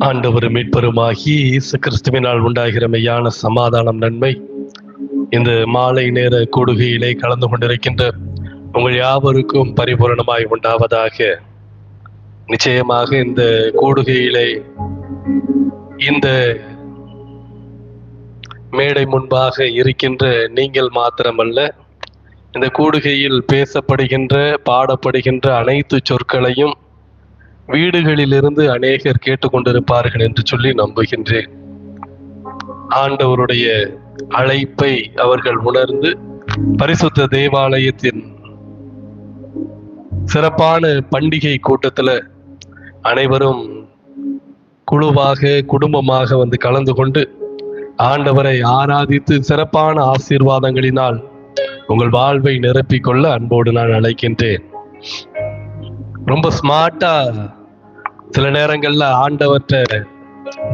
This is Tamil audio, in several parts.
ஆண்டவர் மீட்பெருமாகி இயேசு கிறிஸ்துவினால் உண்டாகிற மெய்யான சமாதானம் நன்மை இந்த மாலை நேர கூடுகையிலே கலந்து கொண்டிருக்கின்ற உங்கள் யாவருக்கும் பரிபூரணமாய் உண்டாவதாக. நிச்சயமாக இந்த கூடுகையிலே இந்த மேடை முன்பாக இருக்கின்ற நீங்கள் மாத்திரமல்ல, இந்த கூடுகையில் பேசப்படுகின்ற பாடப்படுகின்ற அனைத்து சொற்களையும் வீடுகளிலிருந்து அநேகர் கேட்டுக்கொண்டிருப்பார்கள் என்று சொல்லி நம்புகின்றேன். ஆண்டவருடைய அழைப்பை அவர்கள் உணர்ந்து பரிசுத்த தேவாலயத்தின் சிறப்பான பண்டிகை கூட்டத்துல அனைவரும் குழுவாக குடும்பமாக வந்து கலந்து கொண்டு ஆண்டவரை ஆராதித்து சிறப்பான ஆசீர்வாதங்களினால் உங்கள் வாழ்வை நிரப்பிக்கொள்ள அன்போடு நான் அழைக்கின்றேன். ரொம்ப ஸ்மார்ட்டா சில நேரங்கள்ல ஆண்டவர்கிட்ட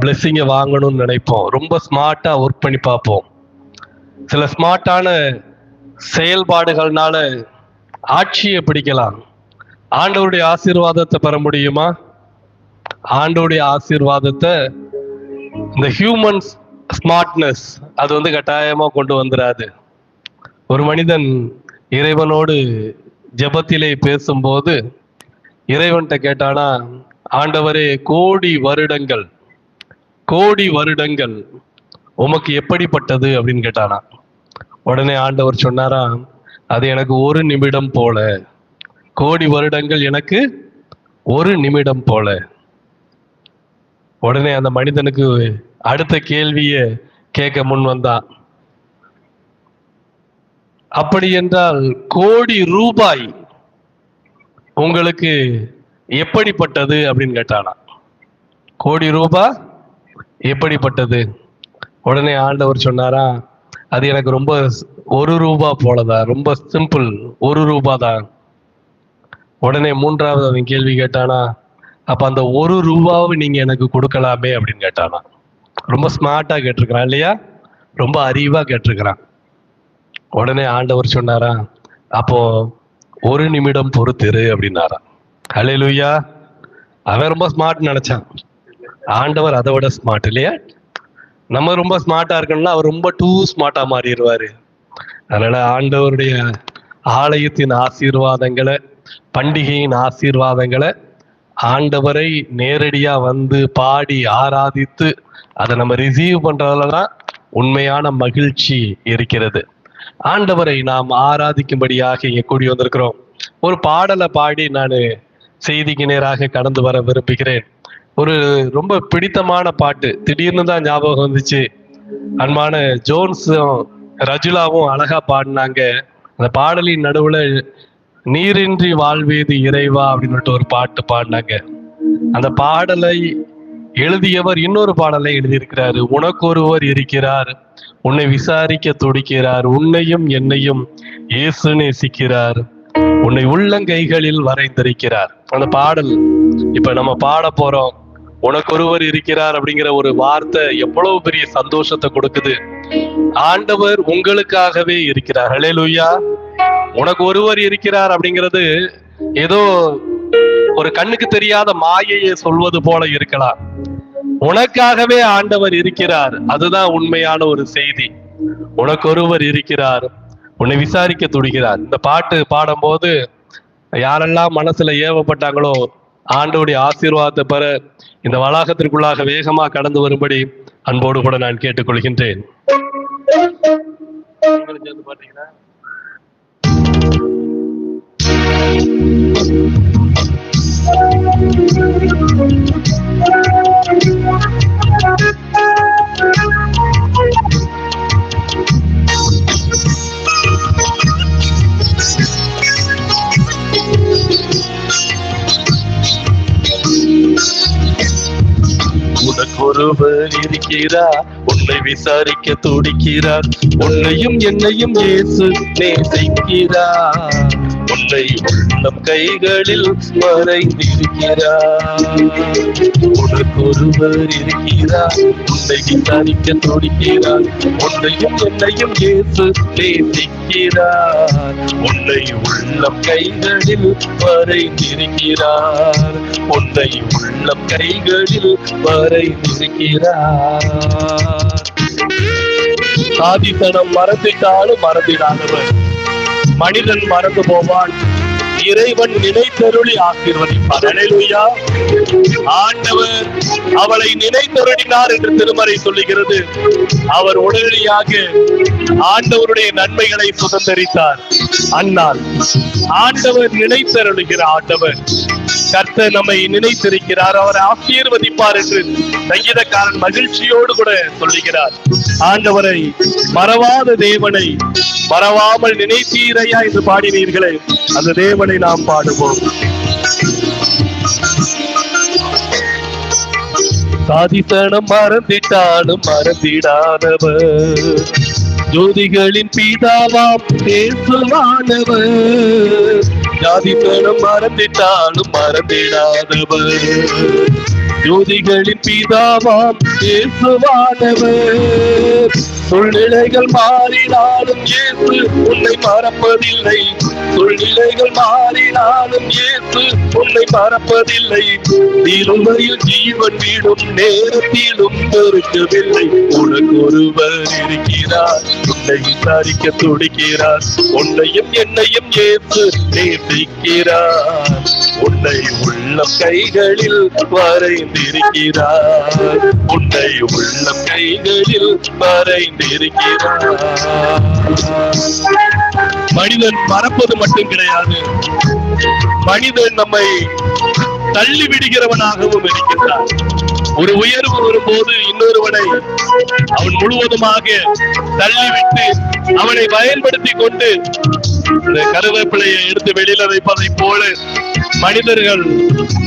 பிளெஸிங்க வாங்கணும்னு நினைப்போம். ரொம்ப ஸ்மார்ட்டா ஒர்க் பண்ணி பார்ப்போம். சில ஸ்மார்ட்டான செயல்பாடுகள்னால ஆட்சியை பிடிக்கலாம். ஆண்டவருடைய ஆசீர்வாதத்தை பெற முடியுமா? ஆண்டவருடைய ஆசீர்வாதத்தை இந்த ஹியூமன்ஸ் ஸ்மார்ட்னஸ் அது வந்து கட்டாயமா கொண்டு வந்துடாது. ஒரு மனிதன் இறைவனோடு ஜெபத்திலே பேசும்போது இறைவன்கிட்ட கேட்டானா, ஆண்டவரே கோடி வருடங்கள் உமக்கு எப்படிப்பட்டது அப்படின்னு கேட்டானா. உடனே ஆண்டவர் சொன்னாரா, அது எனக்கு ஒரு நிமிடம் போல. கோடி வருடங்கள் எனக்கு ஒரு நிமிடம் போல. உடனே அந்த மனிதனுக்கு அடுத்த கேள்வியை கேட்க முன் வந்தான். அப்படி என்றால் கோடி ரூபாய் உங்களுக்கு எப்படிப்பட்டது அப்படின்னு கேட்டானா. கோடி ரூபாய் எப்படிப்பட்டது? உடனே ஆண்டவர் சொன்னாரா, அது எனக்கு ரொம்ப ஒரு ரூபா போலதான், ரொம்ப சிம்பிள், ஒரு ரூபா தான். உடனே மூன்றாவது அவன் கேள்வி கேட்டானா, அப்ப அந்த ஒரு ரூபாவை நீங்க எனக்கு கொடுக்கலாமே அப்படின்னு கேட்டானா. ரொம்ப ஸ்மார்ட்டா கேட்டிருக்கிறான் இல்லையா? ரொம்ப அறிவா கேட்டிருக்கிறான். உடனே ஆண்டவர் சொன்னாரா, அப்போ ஒரு நிமிடம் பொறுத்திரு அப்படின்னாரா. ஹல்லேலூயா. அவன் ரொம்ப ஸ்மார்ட் நினைச்சான். ஆண்டவர் அதை விட ஸ்மார்ட் இல்லையா? நம்ம ரொம்ப ஸ்மார்ட்டா இருக்கணும்னா அவர் ரொம்ப டூ ஸ்மார்ட்டா மாறிடுவாரு. அதனால ஆண்டவருடைய ஆலயத்தின் ஆசீர்வாதங்களை, பண்டிகையின் ஆசீர்வாதங்களை ஆண்டவரை நேரடியா வந்து பாடி ஆராதித்து அதை நம்ம ரிசீவ் பண்றதுலதான் உண்மையான மகிழ்ச்சி இருக்கிறது. ஆண்டவரை நாம் ஆராதிக்கும்படியாக இங்க கூடி வந்திருக்கிறோம். ஒரு பாடலை பாடி நான் செய்திக்கு நேராக கடந்து வர விரும்புகிறேன். ஒரு ரொம்ப பிடித்தமான பாட்டு திடீர்னு தான் ஞாபகம் வந்துச்சு. அன்பான ஜோன்ஸும் ரஜுலாவும் அழகா பாடினாங்க. அந்த பாடலின் நடுவுல நீரின்றி வாழ்வேது இறைவா அப்படின்னு ஒரு பாட்டு பாடினாங்க. அந்த பாடலை எழுதியவர் இன்னொரு பாடலை எழுதியிருக்கிறாரு. உனக்கொருவர் இருக்கிறார், உன்னை விசாரிக்க துடிக்கிறார், உன்னையும் என்னையும் இயேசு நேசிக்கிறார், உன்னை உள்ளங்கைகளில் வரைந்திருக்கிறார். அந்த பாடல் இப்ப நம்ம பாட போறோம். உனக்கொருவர் இருக்கிறார் அப்படிங்கிற ஒரு வார்த்தை எவ்வளவு பெரிய சந்தோஷத்தை கொடுக்குது. ஆண்டவர் உங்களுக்காகவே இருக்கிறார். ஹல்லேலூயா. உனக்கு ஒருவர் இருக்கிறார் அப்படிங்கிறது ஏதோ ஒரு கண்ணுக்கு தெரியாத மாயையை சொல்வது போல இருக்கலாம். உனக்காகவே ஆண்டவர் இருக்கிறார், அதுதான் உண்மையான ஒரு செய்தி. உனக்கு ஒருவர் இருக்கிறார், உன்னை விசாரிக்க துடிக்கிறார். இந்த பாட்டு பாடும்போது யாரெல்லாம் மனசுல ஏவப்பட்டாங்களோ ஆண்டவருடைய ஆசீர்வாதத்தை பெற இந்த வளாகத்திற்குள்ளாக வேகமா கடந்து வரும்படி அன்போடு கூட நான் கேட்டுக்கொள்கின்றேன். உனக்கொருவர் இருக்கிறார், உன்னை விசாரிக்க துடிக்கிறார், உன்னையும் என்னையும் இயேசு நேசிக்கிறார், உன்னை உள்ளம் கைகளில் வரைந்திருக்கிறார். உனக்கு ஒருவர் இருக்கிறார், உன்னை விசாரிக்க துடிக்கிறார். உன்னையும் என்னையும் இயேசு நேசிக்கிறார். உன்னை உள்ளம் கைகளில் வரைந்திருக்கிறார். உன்னை உள்ளம் கைகளில் வரைந்திருக்கிறார். சாதித்தனம் மறந்துட்டாலும் மறந்திடாதவர். மனிதன் மறந்து போவான், இறைவன் நினைத்தருளி ஆசீர்வதிப்பார். அல்லேலூயா. ஆண்டவர் அவளை நினைத்தருளினார் என்று திருமறை சொல்லுகிறது. அவர் உடனடியாக ஆண்டவருடைய நன்மைகளை சுதந்தரித்தார். அந்நாள் ஆண்டவர் நினைத்தருளுகிற ஆண்டவர். கர்த்தர் நம்மை நினைத்திருக்கிறார், அவர் ஆசீர்வதிப்பார் என்று சங்கீதக்காரன் மகிழ்ச்சியோடு கூட சொல்லுகிறார். ஆண்டவரை மறவாத தேவனை மறவாமல் நினைத்தீரையா என்று பாடினீர்களே, அந்த தேவனை நாம் பாடுவோம். சாதித்தனம் மறந்திட்டாலும் மறந்திடாதவர், ஜோதிகளின் பிதாவாம் இயேசுவானவர். ஜாதித்தனம் மறந்திட்டாலும் மறந்திடாதவர், ஜோதிகளின் பிதாவாம் இயேசுவானவர். சூழ்நிலைகள் மாறினாலும் இயேசு உன்னை மறப்பதில்லை. சூழ்நிலைகள் மாறினாலும் இயேசு உன்னை மறப்பதில்லை. திருமையில் ஜீவன் வீடும் நேரத்திலும் பொறுக்கவில்லை. உனக்கு ஒருவர் இருக்கிறார், உன்னை விசாரிக்க துடிக்கிறார். உன்னையும் என்னையும் இயேசு நேசிக்கிறார். உன்னை உள்ளம் கைகளில் வரைந்திருக்கிறார். உன்னை உள்ளம் கைகளில் வரைந்திருக்கிறார். மனிதன் மறப்பது மட்டும் கிடையாது, மனிதன் நம்மை தள்ளி விடுகிறவனாகவும் இருக்கின்றான். ஒரு உயர்வு வரும்போது இன்னொருவனை அவன் முழுவதுமாக தள்ளிவிட்டு அவனை பயன்படுத்தி கொண்டு இந்த கருவேப்பிலையை எடுத்து வெளியில வைப்பதை போல மனிதர்கள்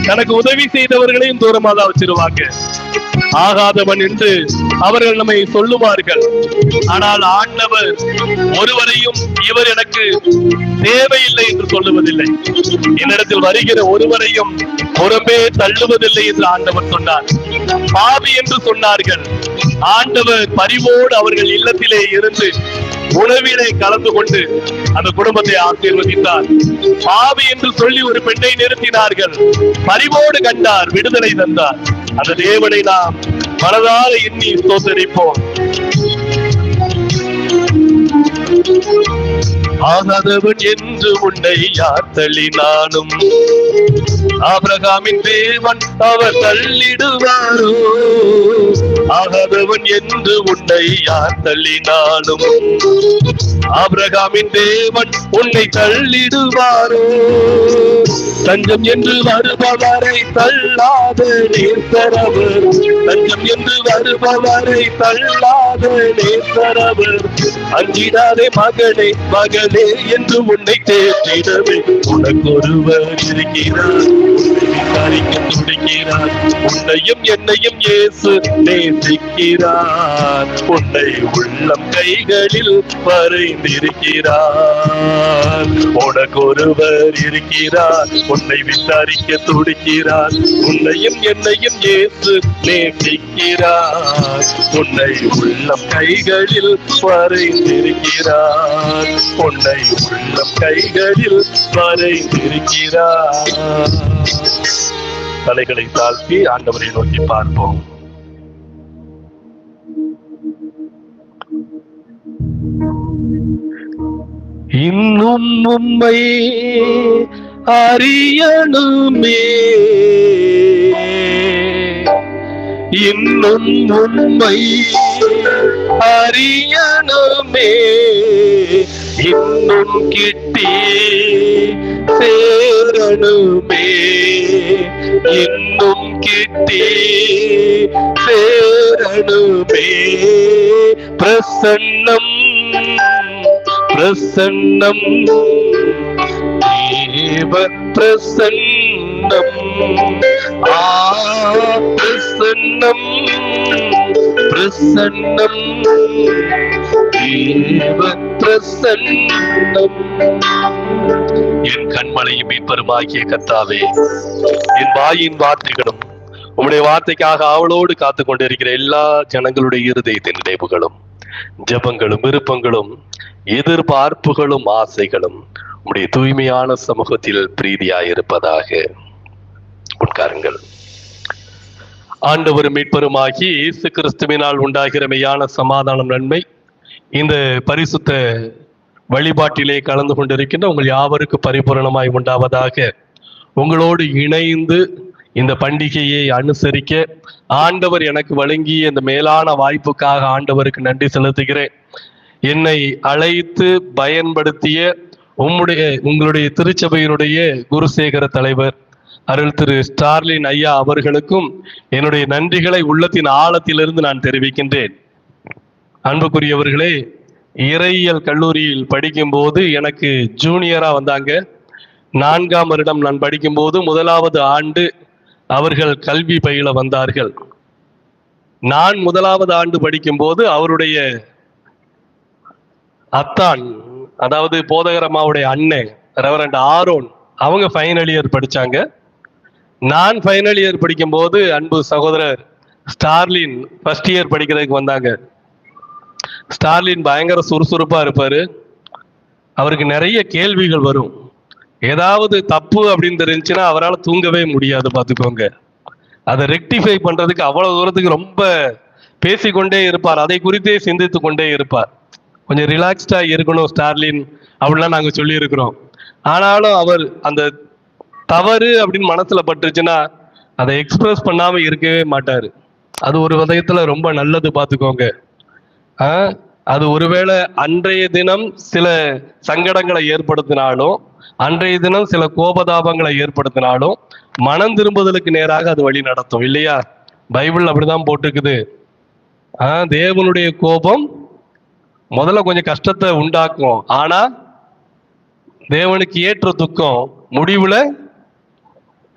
தனக்கு உதவி செய்தவர்களையும் தூரமாக வச்சிருவாங்க. ஆகாதவன் என்று அவர்கள் நம்மை சொல்லுவார்கள். ஆனால் ஆண்டவர் ஒருவரையும் இவர் எனக்கு தேவையில்லை என்று சொல்லுவதில்லை. என்னிடத்தில் வருகிற ஒருவரையும் புறம்பே தள்ளுவதில்லை என்று ஆண்டவர் சொன்னார். பாவி என்று சொன்னார்கள். ஆண்டவர் பரிவோடு அவர்கள் இல்லத்திலே இருந்து உணவினை கலந்து கொண்டு அந்த குடும்பத்தை ஆசீர்வதித்தார். பாவி என்று சொல்லி ஒரு பெண்ணை நிறுத்தினார்கள். பரிவோடு கண்டார், விடுதலை தந்தார். அந்த தேவனை நாம் மனதார எண்ணி ஸ்தோத்திரிப்போம். ஆகாதவன் என்று உன்னை யார் தள்ளினாலும் ஆபிரகாமின் தேவன் அவர் தள்ளிடுவாரோ. ஆகாதவன் என்று உன்னை யார் தள்ளினாலும் ஆபிரகாமின் தேவன் உன்னை தள்ளிடுவாரோ. தஞ்சம் என்று வருபவரை தள்ளாத நேசரவர். தஞ்சம் என்று வருபவரை தள்ளாத நேசரவர். அஞ்சிடாதே மகனே மகளே என்று உன்னை தேற்றிடவே உனக்கு ஒருவர் இருக்கிறார், விசாரிக்க துடிக்கிறார். உன்னையும் என்னையும் இயேசு நேசிக்கிறார். உன்னை உள்ளம் கைகளில் வரைந்திருக்கிறார். உனக்கு ஒருவர் இருக்கிறார், உன்னை விசாரிக்க துடிக்கிறார். உன்னையும் என்னையும் இயேசு நேசிக்கிறார். உன்னை உள்ளம் கைகளில் வரைந்திருக்கிறார். உன்னை உள்ளம் கைகளில் வரைந்திருக்கிறார். தலைகளை தாழ்த்தி ஆண்டவரை நோக்கி பார்ப்போம். இன்னும் உம்மை அறியணுமே, இன்னும் உம்மை அறியணுமே, இன்னும் கிட்டி சேரணுமே, இன்னும் கிட்டி சேரணுமே. பிரசன்னம் பிரசன்னம் தேவ பிரசன்னம். பிரசன்னம் பிரசன்னம் தேவ பிரசன்னம். என் கண்மலையும் மீட்பருமாகிய கர்த்தாவே, என் வாயின் வார்த்தைகளும் உம்முடைய வார்த்தைக்காக ஆவலோடு காத்து கொண்டிருக்கிற எல்லா ஜனங்களுடைய இருதயத்தின் நினைவுகளும், ஜெபங்களும், விருப்பங்களும், எதிர்பார்ப்புகளும், ஆசைகளும் உம்முடைய தூய்மையான சமூகத்தில் பிரீதியாயிருப்பதாக. உட்காருங்கள். ஆண்டவர் மீட்பருமாகி இயேசு கிறிஸ்துவினால் உண்டாகிற மெய்யான சமாதானம், நன்மை இந்த பரிசுத்த வழிபாட்டிலே கலந்து கொண்டிருக்கின்ற உங்கள் யாவருக்கு பரிபூரணமாய் உண்டாவதாக. உங்களோடு இணைந்து இந்த பண்டிகையை அனுசரிக்க ஆண்டவர் எனக்கு வழங்கிய இந்த மேலான வாய்ப்புக்காக ஆண்டவருக்கு நன்றி செலுத்துகிறேன். என்னை அழைத்து பயன்படுத்திய உங்களுடைய திருச்சபையினுடைய குருசேகர தலைவர் அருள் திரு ஸ்டார்லின் ஐயா அவர்களுக்கும் என்னுடைய நன்றிகளை உள்ளத்தின் ஆழத்திலிருந்து நான் தெரிவிக்கின்றேன். அன்புக்குரியவர்களே, இறையியல் கல்லூரியில் படிக்கும் போது எனக்கு ஜூனியரா வந்தாங்க. 4ஆம் வருடம் நான் படிக்கும் போது 1வது ஆண்டு அவர்கள் கல்வி பயில வந்தார்கள். நான் 1வது ஆண்டு படிக்கும் போது அவருடைய அத்தான், அதாவது போதகர் அம்மாவுடைய அண்ணன் ரெவரண்ட் ஆரோன், அவங்க ஃபைனல் இயர் படிச்சாங்க. நான் ஃபைனல் இயர் படிக்கும் போது அன்பு சகோதரர் ஸ்டார்லின் ஃபர்ஸ்ட் இயர் படிக்கிறதுக்கு வந்தாங்க. ஸ்டார்லின் பயங்கர சுறுசுறுப்பா இருப்பாரு. அவருக்கு நிறைய கேள்விகள் வரும். ஏதாவது தப்பு அப்படின்னு தெரிஞ்சுன்னா அவரால் தூங்கவே முடியாது, பார்த்துக்கோங்க. அதை ரெக்டிஃபை பண்றதுக்கு அவ்வளவு தூரத்துக்கு ரொம்ப பேசிக்கொண்டே இருப்பார். அதை குறித்தே சிந்தித்து கொண்டே இருப்பார். கொஞ்சம் ரிலாக்ஸ்டா இருக்கணும் ஸ்டார்லின் அப்படின்லாம் நாங்கள் சொல்லியிருக்கிறோம். ஆனாலும் அவர் அந்த தவறு அப்படின்னு மனசுல பட்டுருச்சுன்னா அதை எக்ஸ்பிரஸ் பண்ணாம இருக்கவே மாட்டாரு. அது ஒரு விதத்துல ரொம்ப நல்லது, பார்த்துக்கோங்க. அது ஒருவேளை அன்றைய தினம் சில சங்கடங்களை ஏற்படுத்தினாலும், அன்றைய தினம் சில கோபதாபங்களை ஏற்படுத்தினாலும் மனம் திரும்புதலுக்கு நேராக அது வழி நடத்தும், இல்லையா? பைபிள் அப்படிதான் போட்டுக்குது. தேவனுடைய கோபம் முதல்ல கொஞ்சம் கஷ்டத்தை உண்டாக்கும், ஆனா தேவனுக்கு ஏற்ற துக்கம் முடிவுல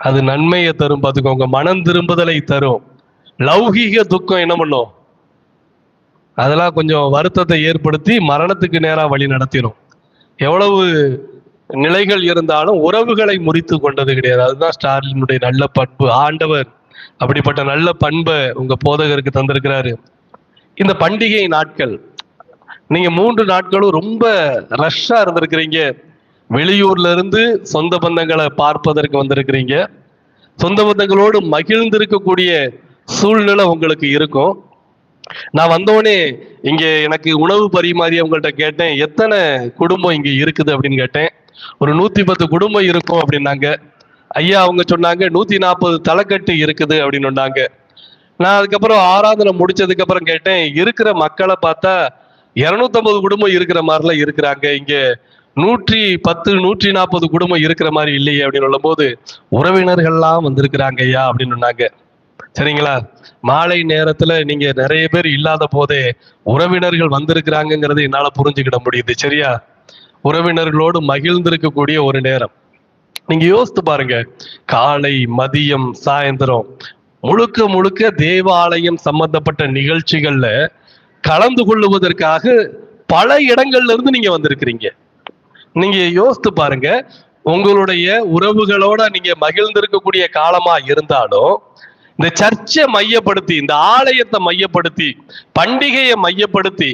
அது நன்மையை தரும், பார்த்துக்கோங்க. மனம் திரும்புதலை தரும். லௌகீக துக்கம் என்ன பண்ணும்? அதெல்லாம் கொஞ்சம் வருத்தத்தை ஏற்படுத்தி மரணத்துக்கு நேராக வழி நடத்திடும். எவ்வளவு நிலைகள் இருந்தாலும் உறவுகளை முறித்து கொண்டது கிடையாது. அதுதான் ஸ்டார்லினுடைய நல்ல பண்பு. ஆண்டவர் அப்படிப்பட்ட நல்ல பண்பை உங்க போதகருக்கு தந்திருக்கிறாரு. இந்த பண்டிகை நாட்கள் நீங்க 3 நாட்களும் ரொம்ப ரஷ்ஷா இருந்திருக்கிறீங்க. வெளியூர்ல இருந்து சொந்த பந்தங்களை பார்ப்பதற்கு வந்திருக்கிறீங்க. சொந்த பந்தங்களோடு மகிழ்ந்திருக்கக்கூடிய சூழ்நிலை உங்களுக்கு இருக்கும். நான் வந்தோடனே இங்க எனக்கு உணவு பரிமாறிய உங்கள்கிட்ட கேட்டேன், எத்தனை குடும்பம் இங்க இருக்குது அப்படின்னு கேட்டேன். ஒரு 110 குடும்பம் இருக்கும் அப்படின்னாங்க. ஐயா அவங்க சொன்னாங்க 140 தலைக்கட்டு இருக்குது அப்படின்னு சொன்னாங்க. நான் அதுக்கப்புறம் ஆராதனை முடிச்சதுக்கு அப்புறம் கேட்டேன், இருக்கிற மக்களை பார்த்தா 250 குடும்பம் இருக்கிற மாதிரிலாம் இருக்கிறாங்க, இங்க 110 140 குடும்பம் இருக்கிற மாதிரி இல்லையே அப்படின்னு சொல்லும் போது, உறவினர்கள்லாம் வந்திருக்கிறாங்க ஐயா அப்படின்னு சொன்னாங்க. சரிங்களா? மாலை நேரத்துல நீங்க நிறைய பேர் இல்லாத போதே உறவினர்கள் வந்திருக்கிறாங்கிறது என்னால புரிஞ்சுக்கிட முடியுது. சரியா? உறவினர்களோடு மகிழ்ந்திருக்கக்கூடிய ஒரு நேரம். நீங்க யோசித்து பாருங்க, காலை, மதியம், சாயந்தரம் முழுக்க முழுக்க தேவாலயம் சம்பந்தப்பட்ட நிகழ்ச்சிகள்ல கலந்து கொள்ளுவதற்காக பல இடங்கள்ல இருந்து நீங்க வந்திருக்கிறீங்க. நீங்க யோசித்து பாருங்க, உங்களுடைய உறவுகளோட நீங்க மகிழ்ந்திருக்கக்கூடிய காலமா இருந்தாலும் இந்த சர்ச்சை மையப்படுத்தி, இந்த ஆலயத்தை மையப்படுத்தி, பண்டிகையை மையப்படுத்தி,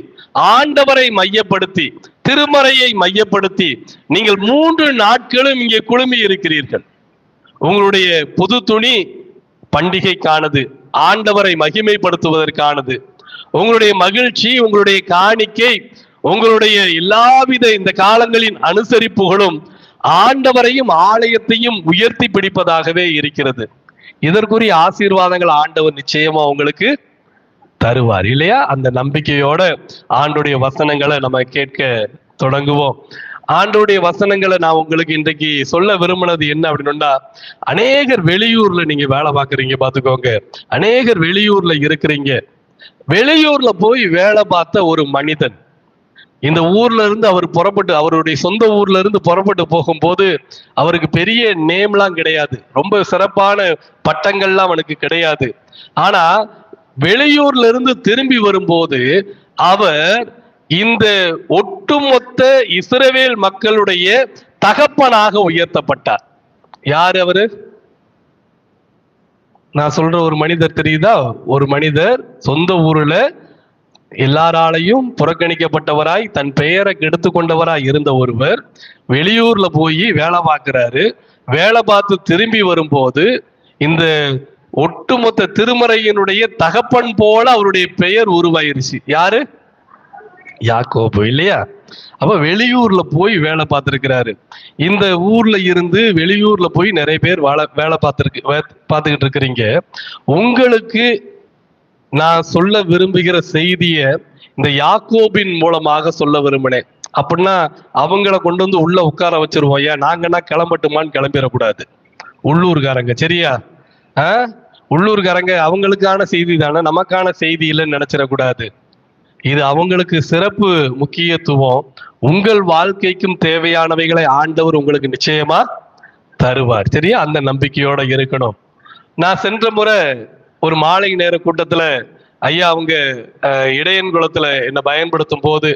ஆண்டவரை மையப்படுத்தி, திருமறையை மையப்படுத்தி நீங்கள் 3 நாட்களும் இங்கே குழுமி இருக்கிறீர்கள். உங்களுடைய புது துணி பண்டிகைக்கானது, ஆண்டவரை மகிமைப்படுத்துவதற்கானது. உங்களுடைய மகிழ்ச்சி, உங்களுடைய காணிக்கை, உங்களுடைய எல்லாவித இந்த காலங்களின் அனுசரிப்புகளும் ஆண்டவரையும் ஆலயத்தையும் உயர்த்தி பிடிப்பதாகவே இருக்கிறது. இதற்குரிய ஆசீர்வாதங்கள் ஆண்டவர் நிச்சயமா உங்களுக்கு தருவார், இல்லையா? அந்த நம்பிக்கையோட ஆண்டுடைய வசனங்களை நம்ம கேட்க தொடங்குவோம். ஆண்டோடைய வசனங்களை நான் உங்களுக்கு இன்றைக்கு சொல்ல விரும்பினது என்ன அப்படின்னா, அநேகர் வெளியூர்ல நீங்க வேலை பார்க்குறீங்க, பார்த்துக்கோங்க. அநேகர் வெளியூர்ல இருக்கிறீங்க. வெளியூர்ல போய் வேலை பார்த்த ஒரு மனிதன் இந்த ஊர்ல இருந்து அவர் புறப்பட்டு, அவருடைய சொந்த ஊர்ல இருந்து புறப்பட்டு போகும்போது அவருக்கு பெரிய நேம்லாம் கிடையாது, ரொம்ப சிறப்பான பட்டங்கள்லாம் அவனுக்கு கிடையாது. ஆனா வெளியூர்ல இருந்து திரும்பி வரும்போது அவர் இந்த ஒட்டுமொத்த இஸ்ரவேல் மக்களுடைய தகப்பனாக உயர்த்தப்பட்டார். யார் அவரு? நான் சொல்ற ஒரு மனிதர் தெரியுதா? ஒரு மனிதர் சொந்த ஊர்ல எல்லாராலையும் புறக்கணிக்கப்பட்டவராய் தன் பெயரை கெடுத்து கொண்டவராய் இருந்த ஒருவர் வெளியூர்ல போய் வேலை பார்க்கிறாரு. வேலை பார்த்து திரும்பி வரும்போது இந்த ஒட்டுமொத்த திருமறையினுடைய தகப்பன் போல அவருடைய பெயர் உருவாயிருச்சு. யாரு? யாக்கோபு, இல்லையா? அப்ப வெளியூர்ல போய் வேலை பார்த்திருக்கிறாரு. இந்த ஊர்ல இருந்து வெளியூர்ல போய் நிறைய பேர் வேலை பார்த்துக்கிட்டு இருக்கிறீங்க. உங்களுக்கு நான் சொல்ல விரும்புகிற செய்திய இந்த யாக்கோபின் மூலமாக சொல்ல விரும்பினேன். அப்படின்னா அவங்கள கொண்டு வந்து உள்ள உட்கார வச்சிருவோம். ஏன் நாங்கன்னா கிளம்பட்டுமான்னு கிளம்பிடக்கூடாது. உள்ளூர்காரங்க, சரியா? உள்ளூர்காரங்க அவங்களுக்கான செய்தி தானே, நமக்கான செய்தி இல்லைன்னு நினைச்சிடக்கூடாது. இது அவங்களுக்கு சிறப்பு முக்கியத்துவம். உங்கள் வாழ்க்கைக்கும் தேவையானவைகளை ஆண்டவர் உங்களுக்கு நிச்சயமா தருவார், சரியா? அந்த நம்பிக்கையோட இருக்கணும். நான் சென்ற முறை ஒரு மாலை நேர கூட்டத்துல ஐயா அவங்க இடையன் குளத்துல என்னை பயன்படுத்தும் போது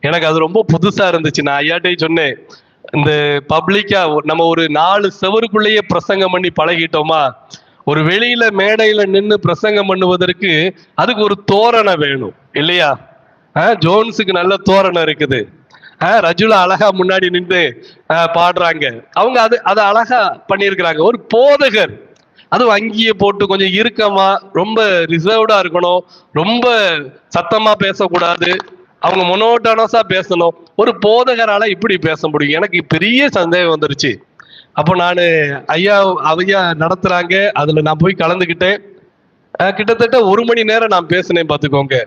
எனக்கு அது ரொம்ப புதுசா இருந்துச்சு. நான் ஐயாட்டே சொன்னேன், இந்த பப்ளிக்கா நம்ம ஒரு 4 செவருக்குள்ளேயே பிரசங்கம் பண்ணி பழகிட்டோமா, ஒரு வெளியில மேடையில நின்று பிரசங்கம் பண்ணுவதற்கு அதுக்கு ஒரு தோரணை வேணும், இல்லையா? ஜோன்ஸுக்கு நல்ல தோரணம் இருக்குது. ரஜுலா அழகா முன்னாடி நின்று பாடுறாங்க. அவங்க அதை அழகா பண்ணியிருக்கிறாங்க. ஒரு போதகர் அதுவும் அங்கேயே போட்டு கொஞ்சம் இறுக்கமா ரொம்ப ரிசர்வ்டா இருக்கணும், ரொம்ப சத்தமா பேசக்கூடாது, அவங்க மொனோட்டனஸா பேசணும். ஒரு போதகரால இப்படி பேச முடியும்? எனக்கு பெரிய சந்தேகம் வந்துருச்சு. அப்போ நான் ஐயா நடத்துறாங்க, அதுல நான் போய் கலந்துக்கிட்டேன். கிட்டத்தட்ட 1 மணி நேரம் நான் பேசினேன் பார்த்துக்கோங்க.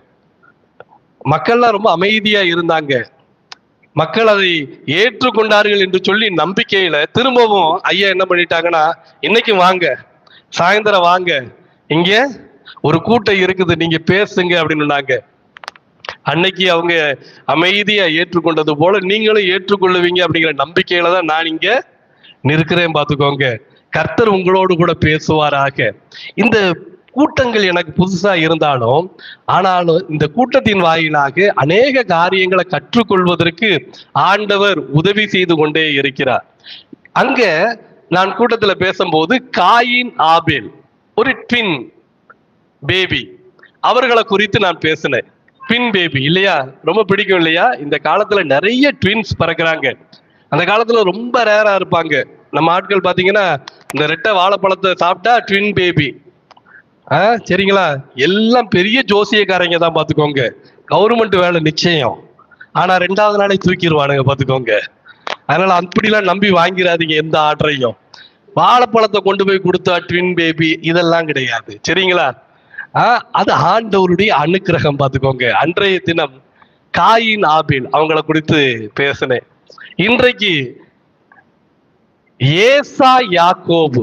மக்கள்லாம் ரொம்ப அமைதியா இருந்தாங்க. மக்கள் அதை ஏற்றுக்கொண்டார்கள் என்று சொல்லி நம்பிக்கையில திரும்பவும் ஐயா என்ன பண்ணிட்டாங்கன்னா, இன்னைக்கு வாங்க, சாயந்தரம் வாங்க, இங்க ஒரு கூட்டம் இருக்குது, நீங்க பேசுங்க அப்படின்னு. அன்னைக்கு அவங்க அமைதியா ஏற்றுக்கொண்டது போல நீங்களும் ஏற்றுக்கொள்ளுவீங்க அப்படிங்கிற நம்பிக்கையில தான் நான் இங்க நிற்கிறேன் பார்த்துக்கோங்க. கர்த்தர் உங்களோடு கூட பேசுவாராக. இந்த கூட்டங்கள் எனக்கு புதுசா இருந்தாலும் ஆனாலும் இந்த கூட்டத்தின் வாயிலாக அநேக காரியங்களை கற்றுக்கொள்வதற்கு ஆண்டவர் உதவி செய்து கொண்டே இருக்கிறார். அங்க நான் கூட்டத்துல பேசும்போது காயின் ஆபேல், ஒரு ட்வின் பேபி, அவர்களை குறித்து நான் பேசினேன். ட்வின் பேபி இல்லையா, ரொம்ப பிடிக்கும் இல்லையா? இந்த காலத்துல நிறைய ட்வின்ஸ் பறக்குறாங்க. அந்த காலத்துல ரொம்ப ரேரா இருப்பாங்க. நம்ம ஆட்கள் பாத்தீங்கன்னா இந்த ரெட்டை வாழைப்பழத்தை சாப்பிட்டா ட்வின் பேபி, சரிங்களா? எல்லாம் பெரிய ஜோசியக்காரங்க தான் பாத்துக்கோங்க. கவர்மெண்ட் வேலை நிச்சயம், ஆனா 2வது நாளே தூக்கிடுவானுங்க பாத்துக்கோங்க. அதனால அப்படிலாம் நம்பி வாங்கிறாதீங்க எந்த ஆர்டரையும். வாழைப்பழத்தை கொண்டு போய் கொடுத்தா ட்வின் பேபி இதெல்லாம் கிடையாது, சரிங்களா? அது ஆண்டவருடைய அனுக்கிரகம் பார்த்துக்கோங்க. அன்றைய தினம் காயின் ஆபேல் அவங்களை குறித்து பேசினேன். இன்றைக்கு ஏசா யாக்கோபு,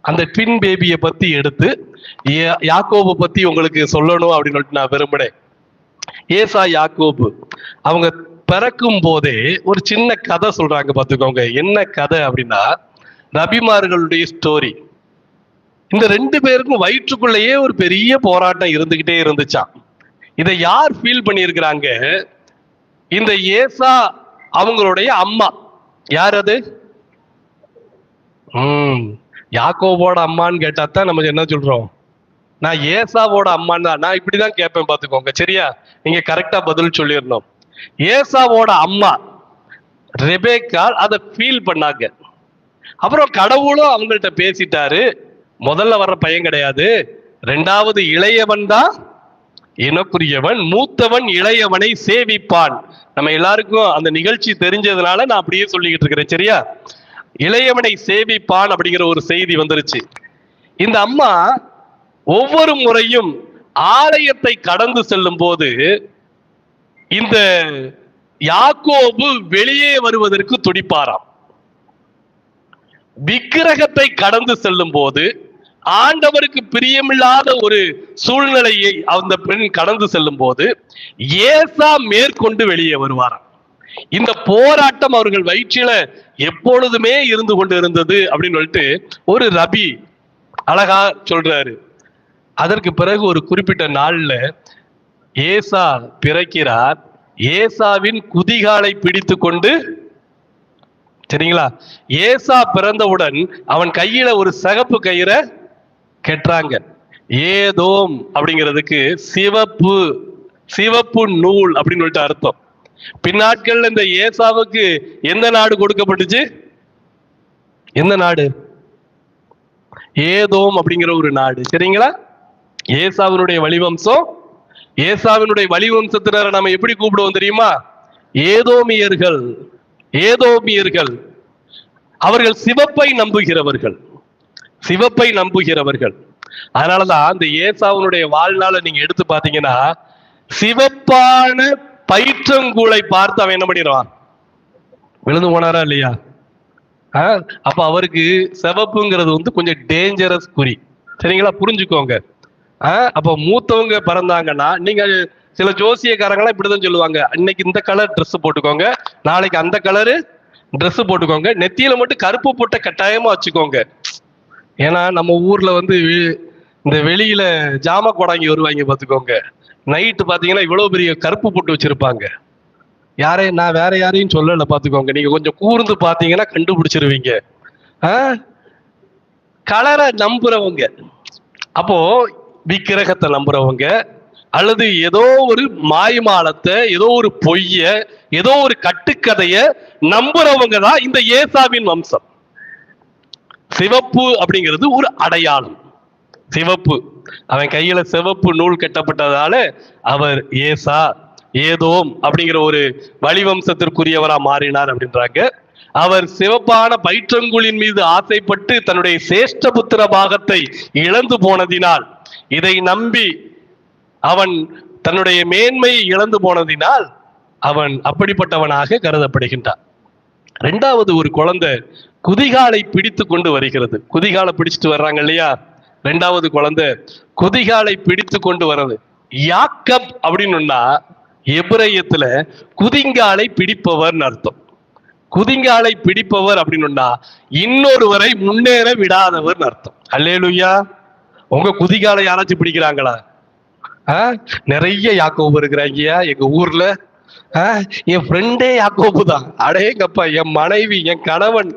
அந்த ட்வின் பேபியை பத்தி எடுத்து யாக்கோபு பத்தி உங்களுக்கு சொல்லணும் அப்படின்னு நான் விரும்பினேன். ஏசா யாக்கோபு அவங்க பிறக்கும் போதே ஒரு சின்ன கதை சொல்றாங்க பார்த்துக்கோங்க. என்ன கதை அப்படின்னா, நபிமார்களுடைய ஸ்டோரி. இந்த 2 பேருக்கும் வயிற்றுக்குள்ளேயே ஒரு பெரிய போராட்டம் இருந்துகிட்டே இருந்துச்சாம். இதை யார் ஃபீல் பண்ணியிருக்கிறாங்க? இந்த ஏசா அவங்களுடைய அம்மா. யார் அது? யாக்கோபோட அம்மான்னு கேட்டா தான் நம்ம என்ன சொல்றோம்? நான் ஏசாவோட அம்மான்னு தான் நான் இப்படிதான் கேட்பேன் பார்த்துக்கோங்க, சரியா? நீங்க கரெக்டா பதில் சொல்லிடணும். ஏசாவோட அம்மா ரெபேக்கா அதை ஃபீல் பண்ணாங்க. அப்புறம் கடவுளும் அவங்கள்ட்ட பேசிட்டாரு. முதல்ல வர்ற பையன் கிடையாது, 2வது இளையவன் தான் எனக்குரியவன், மூத்தவன் இளையவனை சேவிப்பான். நம்ம எல்லாருக்கும் அந்த நிகழ்ச்சி தெரிஞ்சதுனால நான் அப்படியே சொல்லிக்கிட்டு இருக்கிறேன், சரியா? இளையவனை சேவிப்பான் அப்படிங்கிற ஒரு செய்தி வந்துருச்சு. இந்த அம்மா ஒவ்வொரு முறையும் ஆலயத்தை கடந்து செல்லும் போது இந்த யாக்கோபு வெளியே வருவதற்கு துடிப்பாராம். விக்கிரகத்தை கடந்து செல்லும் போது, ஆண்டவருக்கு பிரியமில்லாத ஒரு சூழ்நிலையை அந்த பெண் கடந்து செல்லும் போது ஏசா மேற்கொண்டு வெளியே வருவாராம். இந்த போராட்டம் அவர்கள் வயிற்றில எப்பொழுதுமே இருந்து கொண்டு இருந்தது அப்படின்னு சொல்லிட்டு ஒரு ரபி அழகா சொல்றாரு. அதற்கு பிறகு ஒரு குறிப்பிட்ட நாள்ல ஏசா பிறக்கிறார். ஏசாவின் குதிகாலை பிடித்து கொண்டு, சரிங்களா, ஏசா பிறந்தவுடன் அவன் கையில ஒரு சிகப்பு கயிறை கெட்டுறாங்க. ஏதோம் அப்படிங்கிறதுக்கு சிவப்பு, சிவப்பு நூல் அப்படின்னு சொல்லிட்டு அர்த்தம். பின்னாட்கள் இந்த ஏசாவுக்கு எந்த நாடு கொடுக்கப்பட்டுச்சு? எந்த நாடு? ஏதோம் அப்படிங்கிற ஒரு நாடு. சரிங்களா? ஏசாவினுடைய வழிவம்சம், ஏசாவினுடைய வழிவம்சத்தினரை நம்ம எப்படி கூப்பிடுவோம் தெரியுமா? ஏதோமியர்கள். ஏதோமியர்கள் அவர்கள் சிவப்பை நம்புகிறவர்கள், சிவப்பை நம்புகிறவர்கள். அதனாலதான் அந்த ஏசாவினுடைய வாழ்நாளை நீங்க எடுத்து பாத்தீங்கன்னா, சிவப்பான பயிற்றங்கூளை பார்த்து அவன் என்ன பண்ணிடுவான்? விழுந்து போனாரா இல்லையா? அப்ப அவருக்கு சிவப்புங்கிறது கொஞ்சம் டேஞ்சரஸ் குறி. சரிங்களா? புரிஞ்சுக்கோங்க. அப்ப மூத்தவங்க பிறந்தாங்கன்னா, நீங்க சில ஜோசியக்காரங்களாம் இப்படிதான் சொல்லுவாங்க, இன்னைக்கு இந்த கலர் ட்ரெஸ் போட்டுக்கோங்க, நாளைக்கு அந்த கலரு ட்ரெஸ் போட்டுக்கோங்க, நெத்தியில மட்டும் கருப்பு போட்ட கட்டாயமா வச்சுக்கோங்க. ஏன்னா நம்ம ஊர்ல இந்த வெளியில ஜாம கோடாங்கி வருவாங்க பாத்துக்கோங்க, நைட்டு பாத்தீங்கன்னா இவ்வளவு பெரிய கருப்பு போட்டு வச்சிருப்பாங்க. நான் வேற யாரையும் சொல்லல பாத்துக்கோங்க, நீங்க கொஞ்சம் கூர்ந்து பாத்தீங்கன்னா கண்டுபிடிச்சிருவீங்க. கலரை நம்புறவங்க, அப்போ விக்கிரகத்தை நம்புறவங்க, அல்லது ஏதோ ஒரு மாய்மாலத்தை, ஏதோ ஒரு பொய்ய, ஏதோ ஒரு கட்டுக்கதைய நம்புறவங்க தான் இந்த ஏசாவின் வம்சம். சிவப்பு அப்படிங்கிறது ஒரு அடையாளம். சிவப்பு, அவன் கையில சிவப்பு நூல் கட்டப்பட்டதால அவர் ஏசா, ஏதோம் அப்படிங்கிற ஒரு வழிவம்சத்திற்குரியவரா மாறினார் அப்படின்றாங்க. அவர் சிவப்பான பயிற்றங்குளின் மீது ஆசைப்பட்டு தன்னுடைய சேஷ்டபுத்திர பாகத்தை இழந்து போனதினால், இதை நம்பி அவன் தன்னுடைய மேன்மையை இழந்து போனதினால் அவன் அப்படிப்பட்டவனாக கருதப்படுகின்றான். இரண்டாவது, ஒரு குழந்தை குதிகாலை பிடித்து கொண்டு வருகிறது. குதிகாலை பிடிச்சிட்டு வர்றாங்க இல்லையா? இரண்டாவது குழந்தை குதிகாலை பிடித்து கொண்டு வர்றது. யாக்கப் அப்படின்னா எபிரேயத்துல குதிங்காலை பிடிப்பவர் அர்த்தம். குதிங்காலை பிடிப்பவர் அப்படின்னா இன்னொருவரை முன்னேற விடாதவர் அர்த்தம். அல்லேலூயா. உங்க குதிகாலை யாராச்சும் பிடிக்கிறாங்களா? நிறைய யாக்கோபு இருக்கிறாங்கயா எங்க ஊர்ல. என் ஃப்ரெண்டே யாக்கோபு தான். அடேங்கப்பா, என் மனைவி, என் கணவன்,